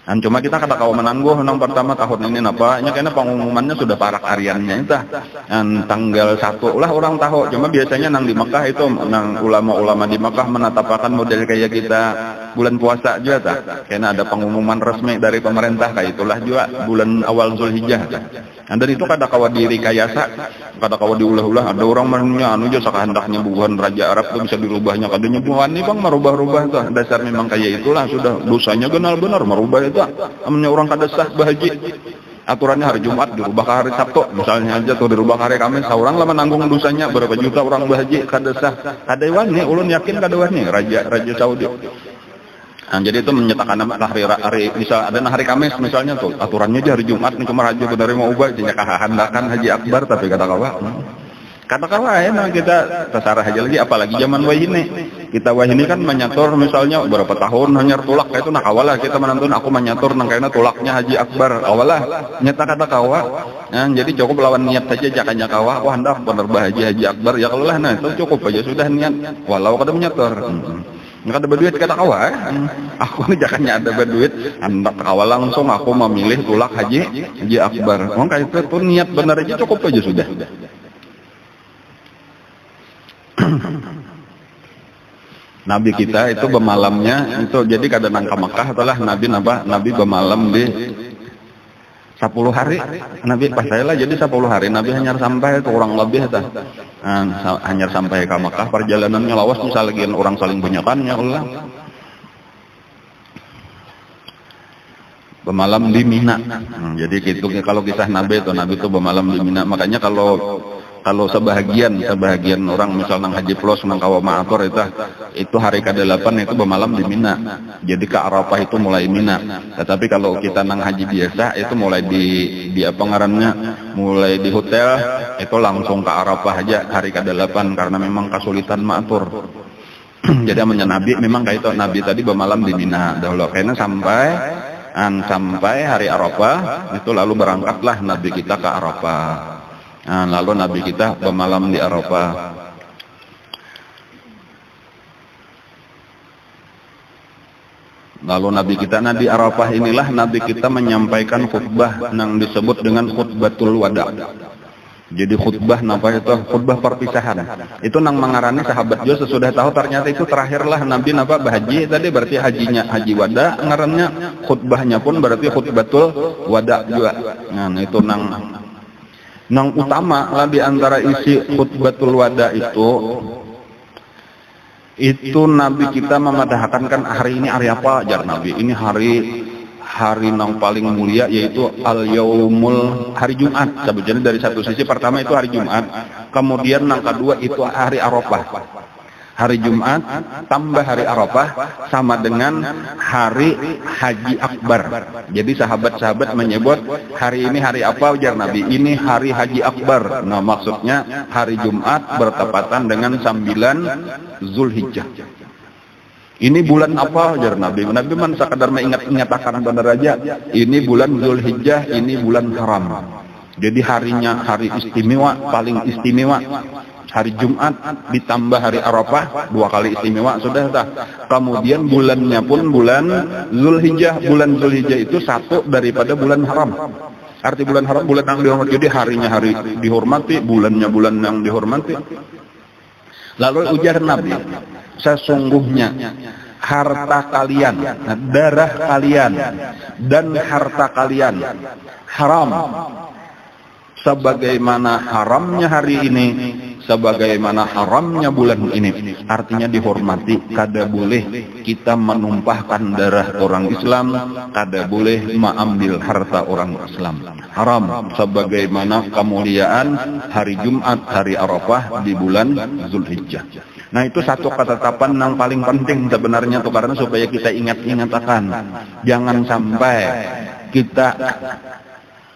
Dan cuma kita kata kau menangguh nang pertama tahun ini napa nya karena pengumumannya sudah parak hariannya itu. Dan tanggal 1 lah orang tahu. Cuma biasanya nang di Mekah itu nang ulama-ulama di Mekah menetapkan model kayak kita bulan puasa juga tak. Karena ada pengumuman resmi dari pemerintah kayak itulah juga bulan awal Zulhijjah. Dan itu kada kawa diri kayasa, kada kawa diulah-ulah. Ada orang menanya anu aja sakahendaknya bukan Raja Arab itu bisa dirubahnya. Kadanya bukan nih Bang merubah-rubah tuh. Dasar memang kayak itulah sudah dosanya genal benar merubah itu. Namanya orang kada sah bahaji. Aturannya hari Jumat dirubah ke hari Sabtu. Misalnya aja tuh dirubah ke hari Kamis. Orang lah menanggung dosanya berapa juta orang bahaji kada sah. Kada wani, ulun yakin kada wani Raja Saudi. Nah, jadi itu menyatakan hari misal ada hari Kamis misalnya tuh aturannya aja hari Jumat nih, cuma raja benar mau ubah jadi kahandakan Haji Akbar tapi kata kawa ya kita terserah aja lagi, apalagi zaman wahini kita wahini kan menyatur misalnya berapa tahun hanya tulak kayak itu. Nah kawalah kita menantun aku menyatur nang kayaknya tulaknya Haji Akbar awalah nyata kata kawa. Nah, jadi cukup lawan niat saja jakanya kawa wah hendak bener bahagia Haji Akbar ya kalau lah. Nah itu cukup aja sudah niat walau kada menyatur. Nggak ada berduit kata kawa, aku nih jangannya ada berduit, hendak kawa langsung aku memilih tulak Haji Akbar. Kayak itu niat benar aja cukup aja sudah. Nabi kita itu bermalamnya itu jadi kada nangka Mekah itulah Nabi bermalam di 10 hari. Nabi pas saya lah jadi 10 hari Nabi hanya sampai itu kurang lebih hanya sampai ke Mekah. Perjalanannya lawas misalnya orang saling bunyakannya Allah. Bermalam di Mina. Jadi gitu kalau kisah Nabi itu bermalam di Mina. Makanya kalau sebahagian orang misal nang Haji Plus nang kawa maatur itu hari ke-8 itu bermalam di Mina. Jadi ke Arafah itu mulai Mina. Tetapi kalau kita nang haji biasa itu mulai di apa ngarannya mulai di hotel itu langsung ke Arafah aja hari ke-8 karena memang kesulitan maatur. Jadi amanya Nabi memang kayak itu Nabi tadi bermalam di Mina dahulu karena sampai hari Arafah itu lalu berangkatlah Nabi kita ke Arafah. Lalu Nabi kita bermalam di Arafah. Lalu Nabi kita di Arafah inilah Nabi kita menyampaikan khutbah yang disebut dengan khutbatul wada. Jadi khutbah napa itu khutbah perpisahan. Itu nang mengarani sahabat jo sesudah tahu ternyata itu terakhirlah Nabi napa berhaji tadi berarti hajinya haji wada ngarannya, khutbahnya pun berarti khutbatul wada juga. Nah, itu nang utama lah di antara isi khutbatul wada itu Nabi kita memadahkan kan hari ini hari apa ajar Nabi ini hari yang paling mulia yaitu al-yaumul hari Jumat. Sebetulnya dari satu sisi pertama itu hari Jumat, kemudian yang kedua itu hari Arafah. Hari Jumat tambah hari Arafah sama dengan hari Haji Akbar. Jadi sahabat-sahabat menyebut hari ini hari apa ujar Nabi? Ini hari Haji Akbar. Nah maksudnya hari Jumat bertepatan dengan 9 Zulhijjah. Ini bulan apa ajar Nabi? Nabi man sekadar mengingat-ingatkan benar aja. Ini bulan Zulhijjah, ini bulan haram. Jadi harinya hari istimewa, paling istimewa. Hari Jumat ditambah hari Arafah 2 kali istimewa sudah dah. Kemudian bulannya pun bulan Zulhijjah. Bulan Zulhijjah itu satu daripada bulan haram. Arti bulan haram bulan yang dihormati. Jadi harinya hari dihormati, bulannya bulan yang dihormati. Lalu ujar Nabi, sesungguhnya harta kalian, darah kalian, dan harta kalian haram. Sebagaimana haramnya hari ini, sebagaimana haramnya bulan ini. Artinya dihormati, kada boleh kita menumpahkan darah orang Islam, kada boleh mengambil harta orang Islam. Haram sebagaimana kemuliaan hari Jumat, hari Arafah di bulan Zulhijjah. Nah itu satu ketetapan yang paling penting sebenarnya tuh, karena supaya kita ingat-ingatkan, jangan sampai kita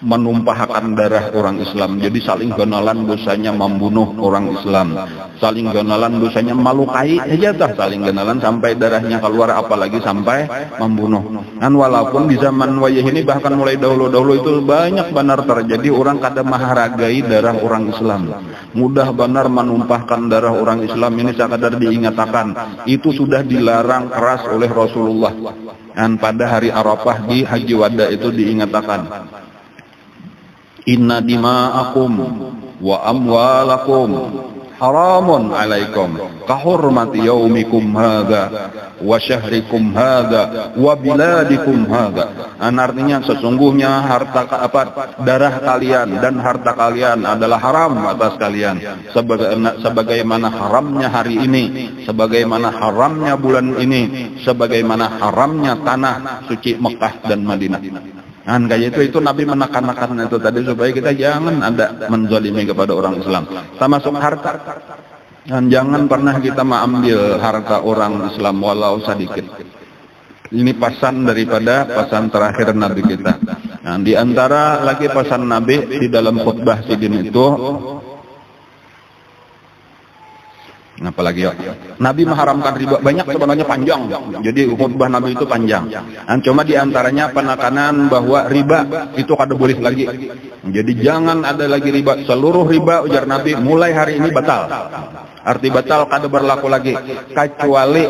menumpahkan darah orang Islam. Jadi saling genalan dosanya membunuh orang Islam, saling genalan dosanya melukai aja dah, saling genalan sampai darahnya keluar, apalagi sampai membunuh. Dan walaupun di zaman wayah ini bahkan mulai dahulu-dahulu itu banyak benar terjadi orang kada menghargai darah orang Islam, mudah benar menumpahkan darah orang Islam. Ini sekadar diingatkan, itu sudah dilarang keras oleh Rasulullah. Dan pada hari Arafah di Haji Wada itu diingatkan, inna dima'akum wa amwalakum haramun alaikum kahurmati yaumikum hadha wa syahrikum hadha wa biladikum hadha. Artinya sesungguhnya darah kalian dan harta kalian adalah haram atas kalian, sebagaimana haramnya hari ini, sebagaimana haramnya bulan ini, sebagaimana haramnya tanah suci Mekah dan Madinah. Dan kayak itu Nabi menekan-nekan itu tadi supaya kita jangan ada menzalimi kepada orang Islam, termasuk harta. Dan jangan pernah kita mengambil harta orang Islam walau sedikit. Ini pesan daripada pesan terakhir Nabi kita. Nah, di antara lagi pesan Nabi di dalam khutbah sidin itu, apalagi ya, Nabi mengharamkan riba. Banyak sebenarnya panjang. Jadi khutbah Nabi itu panjang. Dan cuma diantaranya penekanan bahwa riba itu kada boleh lagi. Jadi jangan ada lagi riba. Seluruh riba ujar Nabi mulai hari ini batal. Arti batal kada berlaku lagi. Kecuali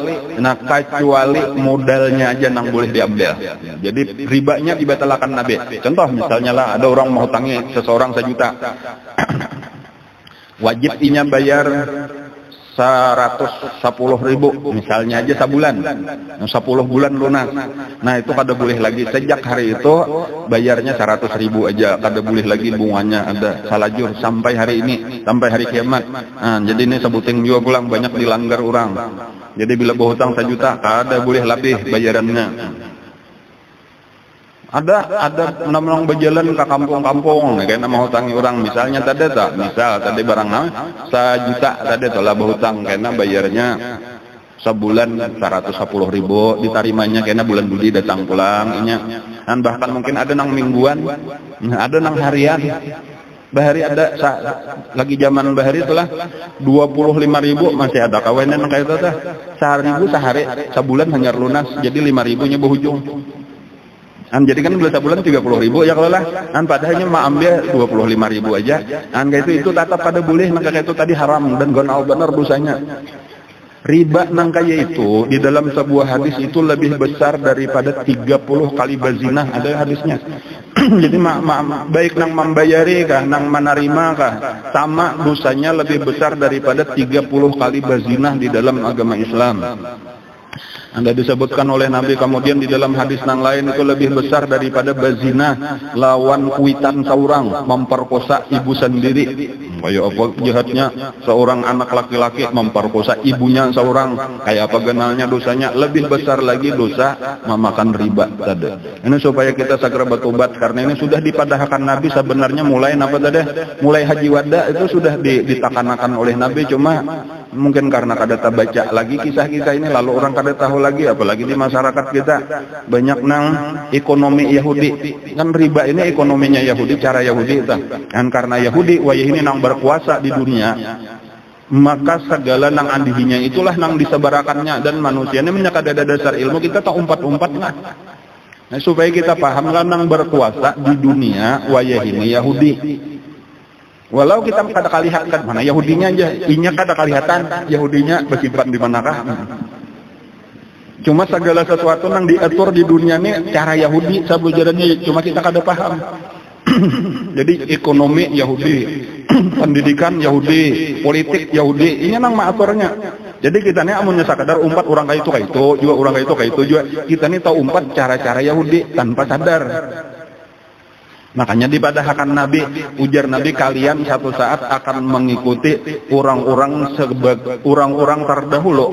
modalnya aja yang boleh diambil. Jadi ribanya dibatalkan Nabi. Contoh misalnya lah ada orang mau hutangi seseorang 1 juta. Wajib inya bayar 110.000 misalnya aja sebulan, 10 bulan lunas. Nah itu kada boleh lagi. Sejak hari itu bayarnya 100.000 aja, kada boleh lagi bunganya ada salajur sampai hari ini, sampai hari kiamat. Nah, jadi ini sebuting juga pulang banyak dilanggar orang. Jadi bila berhutang 1 juta kada boleh lebih bayarannya. Ada namang berjalan ke kampung-kampung kayak nama hutangi orang, misalnya tadi barang 1 juta tadi telah berhutang karena bayarnya sebulan 110.000 ditarimanya karena bulan Juli datang pulang ini. Dan bahkan mungkin ada nang mingguan, ada nang harian. Bahari ada lagi zaman bahari itulah 25.000 masih ada kawinan kayak itu tah 1.000 sehari, sebulan hanya lunas jadi 5.000-nya berujung. Jadi kan bila sebulan 30.000 ya kalau lah. Padahalnya mau ambil 25.000 aja. Kayak itu tetap pada boleh, maka itu tadi haram dan gonal benar dosanya. Riba nang kaya itu di dalam sebuah hadis itu lebih besar daripada 30 kali berzina, ada hadisnya. Jadi baik nang membayari kah, nang menerima kah, sama dosanya lebih besar daripada 30 kali berzina di dalam agama Islam. Anda disebutkan oleh Nabi kemudian di dalam hadis yang lain itu lebih besar daripada berzina lawan kuitan seorang, memperkosa ibu sendiri. Kayak apa jahatnya seorang anak laki-laki memperkosa ibunya seorang, kayak apa genalnya dosanya, lebih besar lagi dosa memakan riba tadi. Ini supaya kita segera bertobat, karena ini sudah dipadahkan Nabi sebenarnya mulai apa tadi? Mulai haji wada itu sudah ditakanakan oleh Nabi, cuma mungkin karena kada baca lagi kisah-kisah ini lalu orang kada tahu lagi, apalagi di masyarakat kita banyak nang ekonomi Yahudi. Kan riba ini ekonominya Yahudi, cara Yahudi itu. Kan karena Yahudi wayah ini nang berkuasa di dunia, maka segala nang andihinya itulah nang disebarakannya, dan manusia ini menyakada dasar ilmu kita tak umpat-umpat nah. Nah, supaya kita paham lah nang berkuasa di dunia wayah ini Yahudi. Walau kita kada kelihatan mana Yahudinya aja, inya kada kelihatan Yahudinya bersimpan di manakah. Cuma segala sesuatu yang diatur di dunia ini cara Yahudi sabujarannya, cuma kita kada paham. Jadi ekonomi Yahudi, pendidikan Yahudi, politik Yahudi, ini nang maaturnya. Jadi kita ini amunnya sakadar umpat orang kayak itu, juga orang kayak itu juga kita ini tahu umpat cara-cara Yahudi tanpa sadar. Makanya dipadahkan Nabi, ujar Nabi, kalian satu saat akan mengikuti orang-orang terdahulu.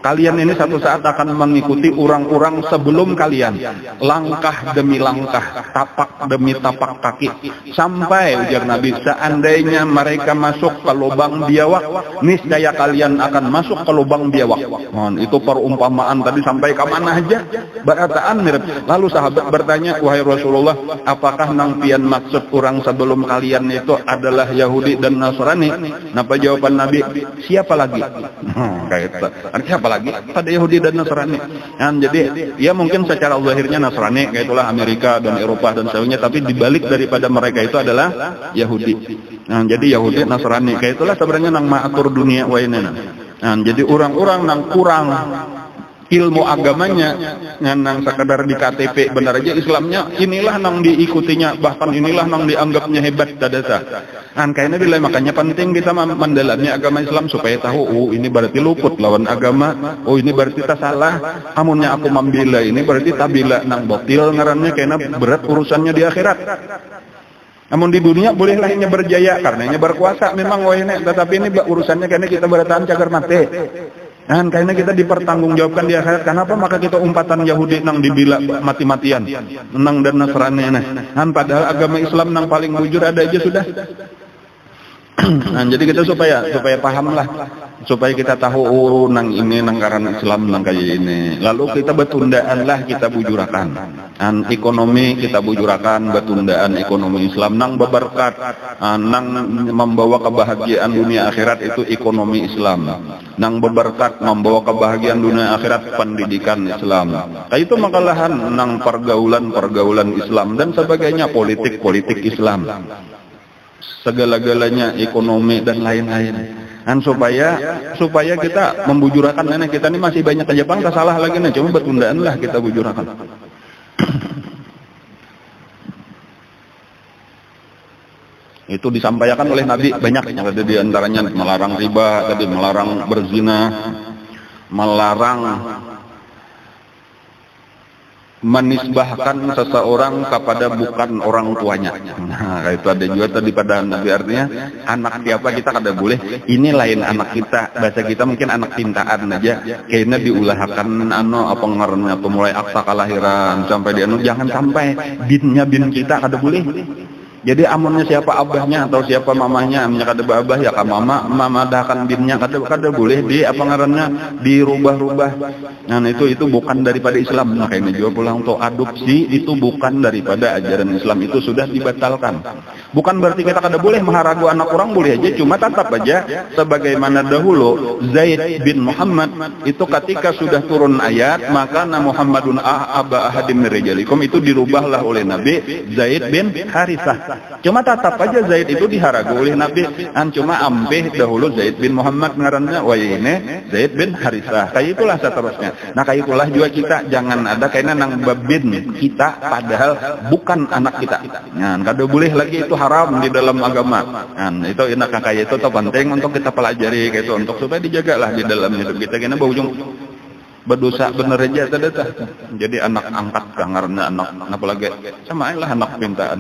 Kalian ini satu saat akan mengikuti orang-orang sebelum kalian, langkah demi langkah, tapak demi tapak kaki, sampai ujar Nabi, seandainya mereka masuk ke lubang biawak, niscaya kalian akan masuk ke lubang biawak. Itu perumpamaan tadi sampai ke mana aja, berataan mirip. Lalu sahabat bertanya, wahai Rasulullah, apakah nang pian maksud orang sebelum kalian itu adalah Yahudi dan Nasrani? Napa jawaban Nabi? Siapa lagi? Siapa lagi pada Yahudi dan Nasrani. Jadi ya mungkin secara zahirnya Nasrani, kayak itulah Amerika dan Eropa dan sebagainya, tapi dibalik daripada mereka itu adalah Yahudi. Jadi Yahudi Nasrani kayak itulah sebenarnya nang maatur dunia wainena. Jadi orang-orang nang kurang ilmu agamanya, nang sekadar di KTP benar aja Islamnya, inilah nang diikutinya, bahkan inilah nang dianggapnya hebat dadasa. Kayaknya bila makanya penting kita mendalami agama Islam supaya tahu, ini berarti luput lawan agama, ini berarti tak salah. Amunnya aku membela ini berarti tak bila nang botil ngarannya, kayaknya berat urusannya di akhirat. Namun di dunia bolehlah ini berjaya karena ini berkuasa memang wahine, tetapi ini urusannya kayaknya kita bertahan cagar mati. Karena kita dipertanggungjawabkan di akhirat. Kenapa maka kita umpatan Yahudi nang dibila mati-matian, nang dan Nasrani padahal agama Islam nang paling bujur ada aja sudah. Jadi kita supaya paham lah, supaya kita tahu nang ini nang karena Islam nang kayak ini. Lalu kita betundaan lah, kita bujurakan ekonomi, kita bujurakan betundaan ekonomi Islam nang berberkat, nang membawa kebahagiaan dunia akhirat itu ekonomi Islam, nang berberkat membawa kebahagiaan dunia akhirat pendidikan Islam. Itu makalahan nang pergaulan Islam dan sebagainya, politik Islam, segala-galanya ekonomi dan lain-lain. Supaya kita membujurakan kita ini masih banyak ke Jepang, tak salah lagi cuma betundaan lah kita bujurakan. Itu disampaikan oleh Nabi banyak, ada di antaranya melarang riba, tadi melarang berzina, melarang menisbahkan seseorang kepada bukan orang tuanya. Itu ada juga tadi pada Nabi, artinya anak siapa kita kada boleh, ini lain anak kita, bahasa kita mungkin anak cintaan aja, kayaknya diulahkan apa ngarannya mulai akta kelahiran sampai di jangan sampai binnya bin kita kada boleh. Jadi amunnya siapa abahnya atau siapa mamanya, amnya kada abah ya ka mama dahkan binnya kada boleh di apa ngarannya dirubah-rubah. Itu bukan daripada Islam. Makanya juga pulang untuk adopsi itu bukan daripada ajaran Islam, itu sudah dibatalkan. Bukan berarti kita kada boleh maharagu anak orang, boleh aja, cuma tetap aja sebagaimana dahulu Zaid bin Muhammad itu ketika sudah turun ayat maka Muhammadun aba ahadim min rijalikum itu dirubahlah oleh Nabi Zaid bin Harisah. Cuma tetap aja Zaid itu diharagu oleh Nabi. Cuma ampeh dahulu Zaid bin Muhammad ngarannya, wayine Zaid bin Harisah. Kayak itulah seterusnya. Nah kayak itulah juga kita, jangan ada kayaknya nang babin kita padahal bukan anak kita. Nah, kada boleh lagi, itu haram di dalam agama. Nah, itu enak kayak itu penting untuk kita pelajari gitu, untuk supaya dijagalah di dalam hidup kita. Kena berujung berdosa bener aja tadi. Jadi anak angkat kangarnya anak apalagi sama lah anak pintaan.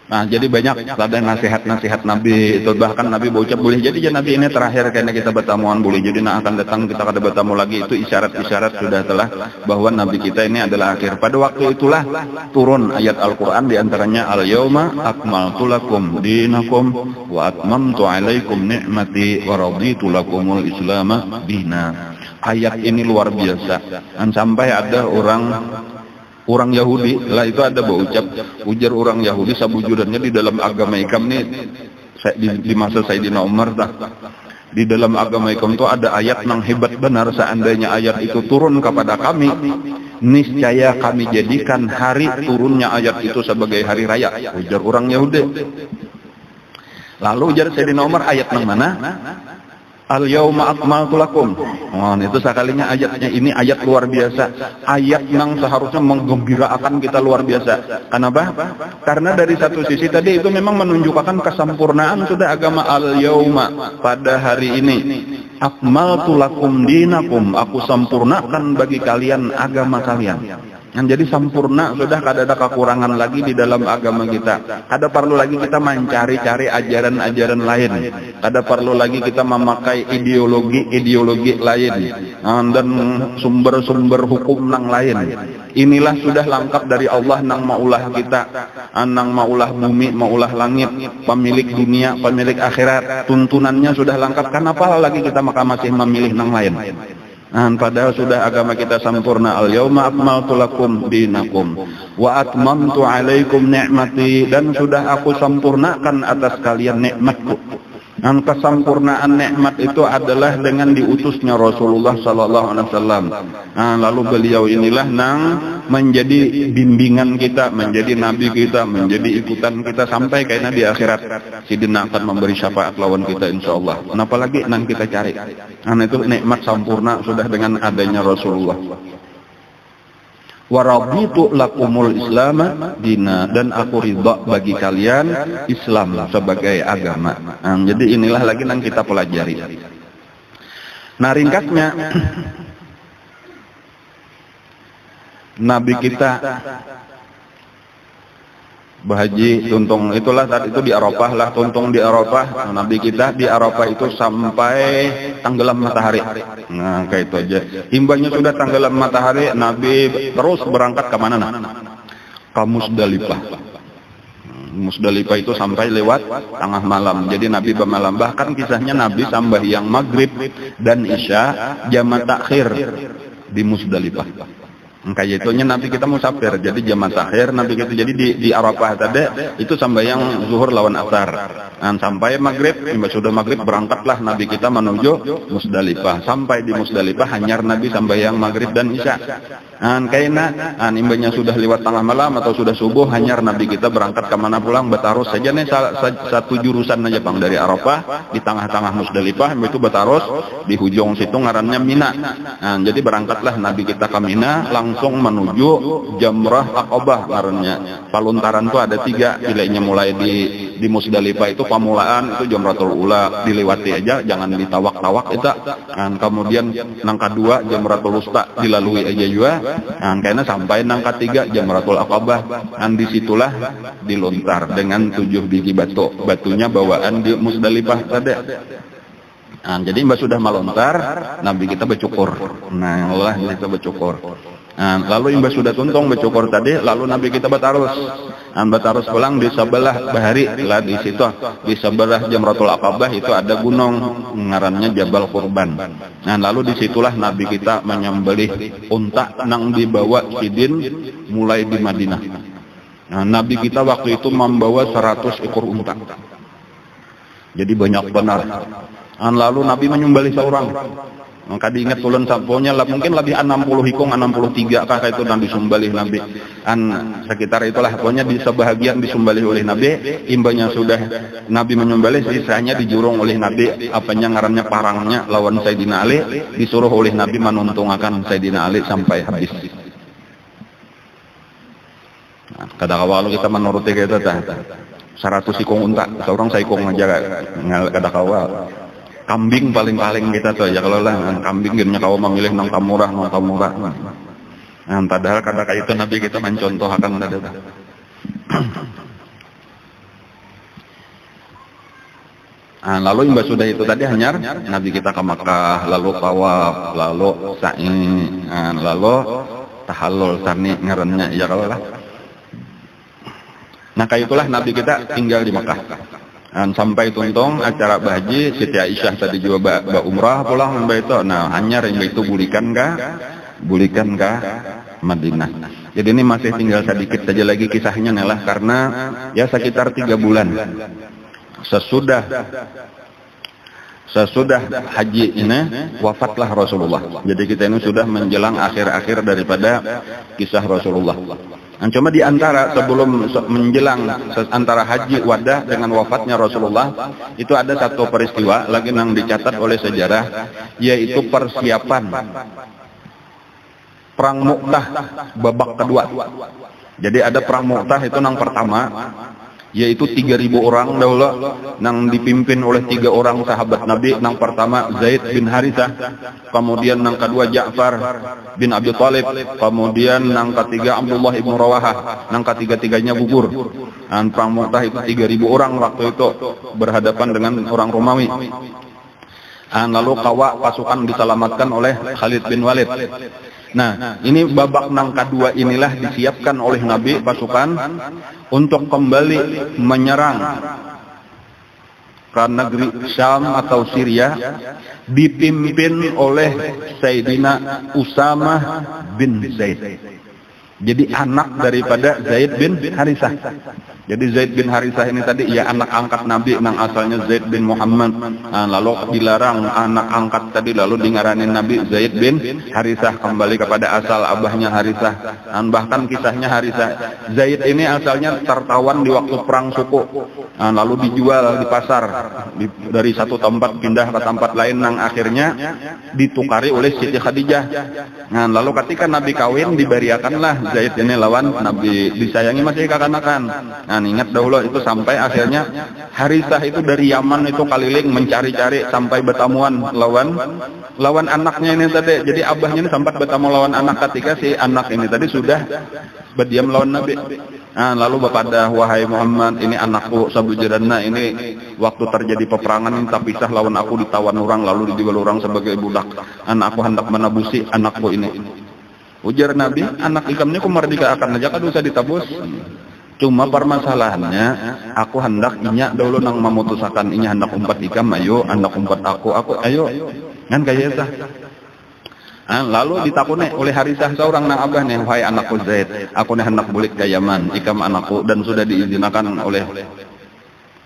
Nah, jadi banyak ada nasihat-nasihat Nabi itu, bahkan Nabi berucap boleh jadi Nabi ini terakhir karena kita bertamuan boleh jadi akan datang kita kada bertamu lagi, itu isyarat-isyarat sudah telah bahwa Nabi kita ini adalah akhir. Pada waktu itulah turun ayat Al-Qur'an, di antaranya al-yauma akmaltu lakum dinakum wa atmamtu alaikum ni'mati wa raditu lakumul islama dina. Ayat ini luar biasa. Sampai ada orang Yahudi lah itu ada berucap, ujar orang Yahudi sabujurnya di dalam agama ikam nih di masa Sayyidina Umar dah. Di dalam agama ikam itu ada ayat yang hebat benar, seandainya ayat itu turun kepada kami, niscaya kami jadikan hari turunnya ayat itu sebagai hari raya, ujar orang Yahudi. Lalu ujar Sayyidina Umar, ayat yang mana? Al-yauma akmaltu lakum. Oh, itu sekalinya ayatnya ini ayat luar biasa. Ayat yang seharusnya menggembirakan kita luar biasa. Kenapa? Karena dari satu sisi tadi itu memang menunjukkan kesempurnaan sudah agama al-yauma pada hari ini. Akmaltu lakum dinakum, aku sempurnakan bagi kalian agama kalian. Jadi sempurna sudah, kada ada kekurangan lagi di dalam agama kita. Kada perlu lagi kita mencari-cari ajaran-ajaran lain. Kada perlu lagi kita memakai ideologi lain dan sumber-sumber hukum nang lain. Inilah sudah lengkap dari Allah nang maulah kita, nang maulah bumi, maulah langit, pemilik dunia, pemilik akhirat. Tuntunannya sudah lengkap. Kenapa lagi kita masih memilih nang lain? Padahal sudah agama kita sempurna. Al-yauma akmaltu lakum dinakum wa atmamtu alaikum ni'mati, dan sudah aku sempurnakan atas kalian nikmatku. Dan kesempurnaan nikmat itu adalah dengan diutusnya Rasulullah sallallahu alaihi wasallam. Lalu beliau inilah nang menjadi bimbingan kita, menjadi nabi kita, menjadi ikutan kita sampai kayaknya di akhirat sidina akan memberi syafaat lawan kita insyaallah. Kenapa lagi nang kita cari? Itu nikmat sempurna sudah dengan adanya Rasulullah. Wa raditu lakumul islama dina, dan aku ridha bagi kalian Islam sebagai agama. Jadi inilah lagi yang kita pelajari. Nah, ringkasnya Nabi kita Bahaji tuntung itulah saat itu di Arafah lah, tuntung di Arafah. Nabi kita di Arafah itu sampai tenggelam matahari. Nah kayak itu aja. Imbanya sudah tenggelam matahari, Nabi terus berangkat ke mana? Ke Musdalifah. Musdalifah itu sampai lewat tengah malam. Jadi Nabi bermalam. Bahkan kisahnya Nabi sembahyang maghrib dan isya jamaah takhir di Musdalifah. Kayak itunya Nabi kita musafir, jadi jamaah takhir Nabi kita jadi di Arafah tadi itu sembahyang zuhur lawan asar. Sampai maghrib, sudah maghrib berangkatlah Nabi kita menuju Musdalifah. Sampai di Musdalifah hanyar Nabi sembahyang maghrib dan isya. Kayaknya imbanya sudah lewat tengah malam atau sudah subuh, hanyar Nabi kita berangkat ke mana pulang, Betarus saja nih satu jurusan aja Bang dari Arafah di tengah-tengah Musdalifah, itu Betarus di hujung situ ngarannya Mina. Jadi berangkatlah Nabi kita ke Mina langsung menuju Jamrah Aqabah ngarannya. Paluntaran tuh ada 3, nilainya mulai di Musdalifah itu pamulaan itu Jamratul Ula dilewati aja, jangan ditawak-tawak itu. Kemudian nang kedua Jamratul Wusta dilalui aja juga. Karena sampai nang ketiga Jamratul Aqabah, disitulah dilontar dengan 7 biji batu. Batunya bawaan di Musdalifah tadi. Jadi mbak sudah melontar, Nabi kita bercukur. Nah, Allah kita bercukur. Lalu imbas sudah tuntung bercukur tadi, lalu Nabi kita Betarus. Betarus pulang di sebelah bahari lah di situ, di sebelah Jamratul Aqabah itu ada gunung ngarannya Jabal Qurban. Lalu disitulah Nabi kita menyembelih unta nang dibawa Sidin mulai di Madinah. Nabi kita waktu itu membawa 100 ekor unta. Jadi banyak benar. Lalu Nabi menyembelih seorang. Maka diingat ulun samponya lah mungkin lebih 60 hikung 63 kah itu dan disumbalih Nabi. Sekitar itulah pokoknya di sebahagian disumbalih oleh Nabi, imbanya sudah Nabi menyumbalih, sisanya dijurung oleh Nabi apanya ngarannya parangnya lawan Sayyidina Ali, disuruh oleh Nabi menuntungkan Sayyidina Ali sampai habis. Nah, kadang-kadang kita menuruti kita 100 hikung unta, seorang saya hikung aja kadang-kadang. Kambing paling-paling kita tuh ya kalau lah kambing gimana kau memilih nang kamurah. Nah, padahal kata itu Nabi kita mencontoh akan ada. Nah, lalu imbas sudah itu tadi hanyar Nabi kita ke Makkah, lalu tawaf, lalu sa'i, lalu tahallul sani ngarannya ya kalau lah. Nah, kayak itulah Nabi kita tinggal di Makkah. Sampai tuntung acara bahaji Siti Aisyah tadi juga umrah pulang mbak itu. Nah hanyar yang itu bulikan kah Madinah. Jadi ini masih tinggal sedikit saja lagi kisahnya nelah, karena ya sekitar 3 bulan sesudah haji ini wafatlah Rasulullah. Jadi kita ini sudah menjelang akhir-akhir daripada kisah Rasulullah. Dan cuma di antara sebelum menjelang antara haji wada dengan wafatnya Rasulullah itu ada satu peristiwa lagi yang dicatat oleh sejarah, yaitu persiapan perang Mu'tah babak kedua. Jadi ada perang Mu'tah itu yang pertama, yaitu 3.000 orang dahulu yang dipimpin oleh 3 orang sahabat Nabi. Yang pertama Zaid bin Harithah, kemudian yang kedua Ja'far bin Abi Thalib, kemudian yang ketiga Abdullah ibn Rawahah. Yang ketiga-tiganya gugur. Dan perang Mu'tah itu 3.000 orang waktu itu berhadapan dengan orang Romawi. Lalu pasukan diselamatkan oleh Khalid bin Walid. Nah, ini babak nang kedua inilah disiapkan oleh Nabi pasukan untuk kembali menyerang ke negeri Syam atau Syria, dipimpin oleh Sayyidina Usamah bin Zaid. Jadi anak daripada Zaid bin Harithah. Jadi Zaid bin Harithah ini tadi ya anak angkat Nabi nang asalnya Zaid bin Muhammad. Lalu dilarang anak angkat tadi lalu dingaranin Nabi Zaid bin Harithah, kembali kepada asal abahnya Harithah. Dan bahkan kisahnya Harithah Zaid ini asalnya tertawan di waktu perang suku. Lalu dijual di pasar dari satu tempat pindah ke tempat lain, nang akhirnya ditukari oleh Siti Khadijah. Lalu ketika Nabi kawin diberiakanlah Zaid ini lawan Nabi, disayangi masih kekanakan. Ingat dahulu itu sampai akhirnya Harithah itu dari Yaman itu keliling mencari-cari sampai bertamuan lawan anaknya ini tadi. Jadi abahnya ini sempat bertemu lawan anak ketika si anak ini tadi sudah berdiam lawan Nabi. Lalu bapada wahai Muhammad, ini anakku sabujaranna ini waktu terjadi peperangan ini tak pisah lawan aku, ditawan orang lalu dijual orang sebagai budak. Anakku hendak menabusi anakku ini. Ujar Nabi, anak ikamnya ku merdeka akan aja kan usah ditabus. Cuma permasalahannya aku hendak inya dahulu nang memutusakan inya hendak umpat ikam, ayo hendak umpat aku ayo kan kayak itu. Lalu ditakune oleh Harithah seorang nang abah nih, wahai anakku Zaid, aku nih hendak bulik ke Yaman, ikam anakku, dan sudah diizinkan oleh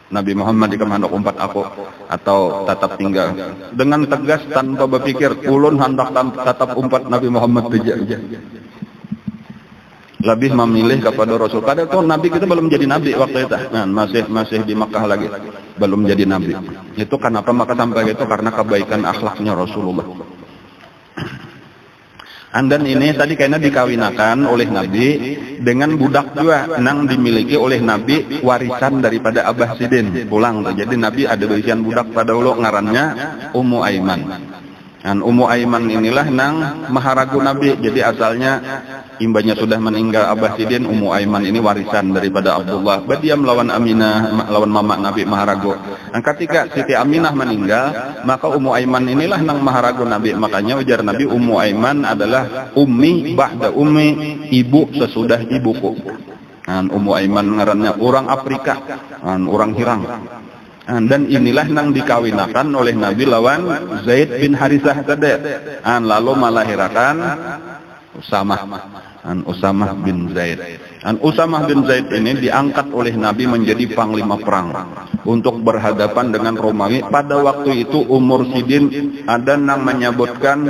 Nabi Muhammad ikam hendak umpat aku atau tetap tinggal. Dengan tegas tanpa berpikir, ulun hendak tetap umpat Nabi Muhammad saja. Lebih memilih kepada Rasul. Padahal itu Nabi kita belum jadi Nabi waktu itu. Masih di Makkah lagi, belum jadi Nabi. Itu kenapa maka sampai itu karena kebaikan akhlaknya Rasulullah. Dan ini tadi kayaknya dikawinakan oleh Nabi dengan budak juga nang dimiliki oleh Nabi, warisan daripada Abah Sidin pulang. Jadi Nabi ada warisan budak pada dulu ngarannya Ummu Aiman. Dan Ummu Aiman inilah nang maharagu Nabi. Jadi asalnya imbanya sudah meninggal Abah Sidin, Ummu Aiman ini warisan daripada Abdullah. Berdiam lawan Aminah, lawan mama Nabi maharagu. Dan ketika Siti Aminah meninggal, maka Ummu Aiman inilah nang maharagu Nabi. Makanya ujar Nabi, Ummu Aiman adalah ummi ba'da ummi, ibu sesudah ibuku. Dan Ummu Aiman ngarannya orang Afrika, orang Hirang. Dan inilah nang dikawinakan oleh Nabi lawan Zaid bin Harithah tadi. Lalu melahirkan Usamah bin Zaid. Usamah bin Zaid ini diangkat oleh Nabi menjadi panglima perang untuk berhadapan dengan Romawi. Pada waktu itu umur Sidin ada yang menyebutkan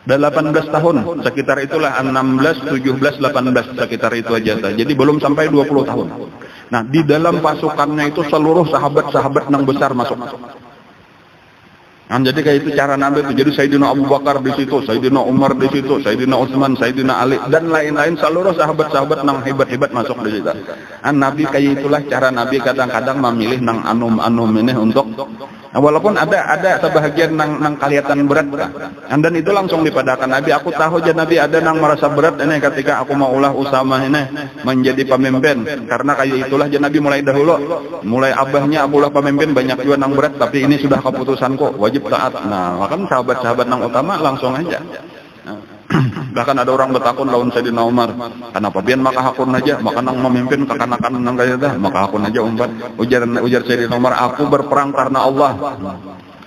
18 tahun, sekitar itulah 16, 17, 18, sekitar itu aja. Jadi belum sampai 20 tahun. Nah, di dalam pasukannya itu seluruh sahabat-sahabat yang besar masuk. Nah, jadi kayak itu cara Nabi itu. Jadi Sayyidina Abu Bakar di situ, Sayyidina Umar di situ, Sayyidina Utsman, Sayyidina Ali dan lain-lain, seluruh sahabat-sahabat nang hebat-hebat masuk di situ. Nabi kayak itulah cara Nabi kadang-kadang memilih nang anum-anum ini untuk walaupun ada sebahagian nang kelihatan berat dan itu langsung dipadakan Nabi. Aku tahu aja Nabi ada nang merasa berat ini ketika aku mau ulah Usamah ini menjadi pemimpin, karena kayak itulah aja Nabi mulai dahulu, mulai abahnya aku ulah pemimpin banyak juga nang berat, tapi ini sudah keputusanku, wajib taat. Nah, maka sahabat-sahabat nang utama langsung aja. Bahkan ada orang bertakun lawan Sayyidina Umar, kenapa biar maka hakun aja, maka nang memimpin kekanakan nang kaya dah, maka hakun aja umpat. Ujar Sayyidina Umar, aku berperang karena Allah,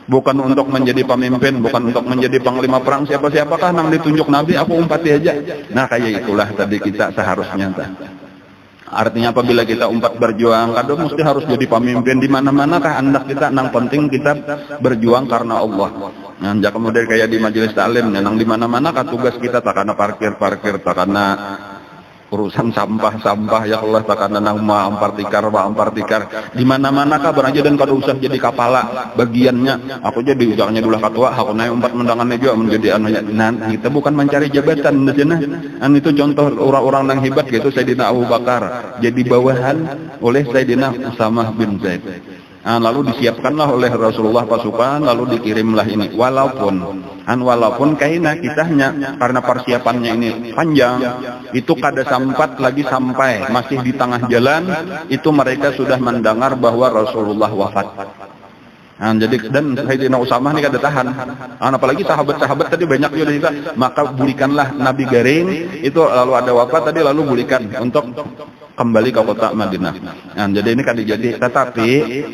bukan untuk menjadi pemimpin, bukan untuk menjadi panglima perang. Siapa-siapakah nang ditunjuk Nabi, aku umpati aja. Nah, kayak itulah tadi kita seharusnya. Artinya apabila kita umpat berjuang, kadang mesti harus jadi pemimpin di mana-mana kah andak kita, nang penting kita berjuang karena Allah. Nah, kemudian kayak di majelis taklim, nang di mana-mana kah tugas kita, tak karena parkir, tak karena urusan sampah ya Allah, tak karena nang ampar tikar. Di mana-mana kah beraja dan kada usah jadi kepala bagiannya. Aku jadi ujangnya dulu ketua, aku naik umpat mendangannya juga menjadi anunya. Nah, kita bukan mencari jabatan di sana. Itu contoh orang-orang yang hebat gitu. Sayyidina Abu Bakar jadi bawahan oleh Sayyidina Usamah bin Zaid. Nah, lalu disiapkanlah oleh Rasulullah pasukan, lalu dikirimlah ini. Walaupun kaina kitanya karena persiapannya ini panjang, itu kada sempat lagi sampai, masih di tengah jalan itu mereka sudah mendengar bahwa Rasulullah wafat. Nah, jadi dan Sayyidina Usamah ini kada tahan. Apalagi sahabat-sahabat tadi banyak juga, maka bulikanlah Nabi Garing itu lalu ada wafat tadi, lalu bulikan untuk kembali ke kota Madinah. Nah, jadi ini kan dijadi, tetapi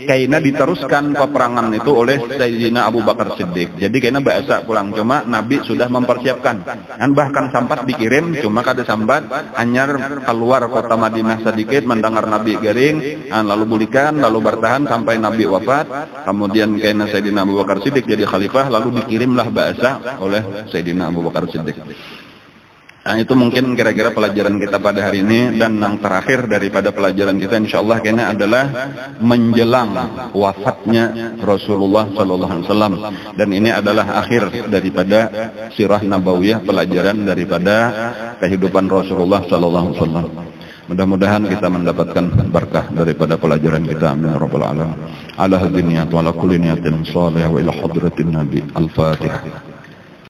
kayaknya diteruskan peperangan itu oleh Sayyidina Abu Bakar Siddiq. Jadi kayaknya bahasa pulang, cuma Nabi sudah mempersiapkan. Dan bahkan sempat dikirim, cuma kada sempat hanyar keluar kota Madinah sedikit mendengar Nabi Garing, lalu bulikan, lalu bertahan sampai Nabi wafat. Kemudian kayaknya Sayyidina Abu Bakar Siddiq jadi khalifah, lalu dikirimlah bahasa oleh Sayyidina Abu Bakar Siddiq. Nah, itu mungkin kira-kira pelajaran kita pada hari ini. Dan yang terakhir daripada pelajaran kita insyaallah kayaknya adalah menjelang wafatnya Rasulullah SAW. Dan ini adalah akhir daripada sirah nabawiyah, pelajaran daripada kehidupan Rasulullah SAW. Mudah-mudahan kita mendapatkan berkah daripada pelajaran kita. Amin ya rabbal alamin. Ala hadhihi niyat wa ala kulli niyatin shalihah wa ila hadratin nabi. Al-Fatihah.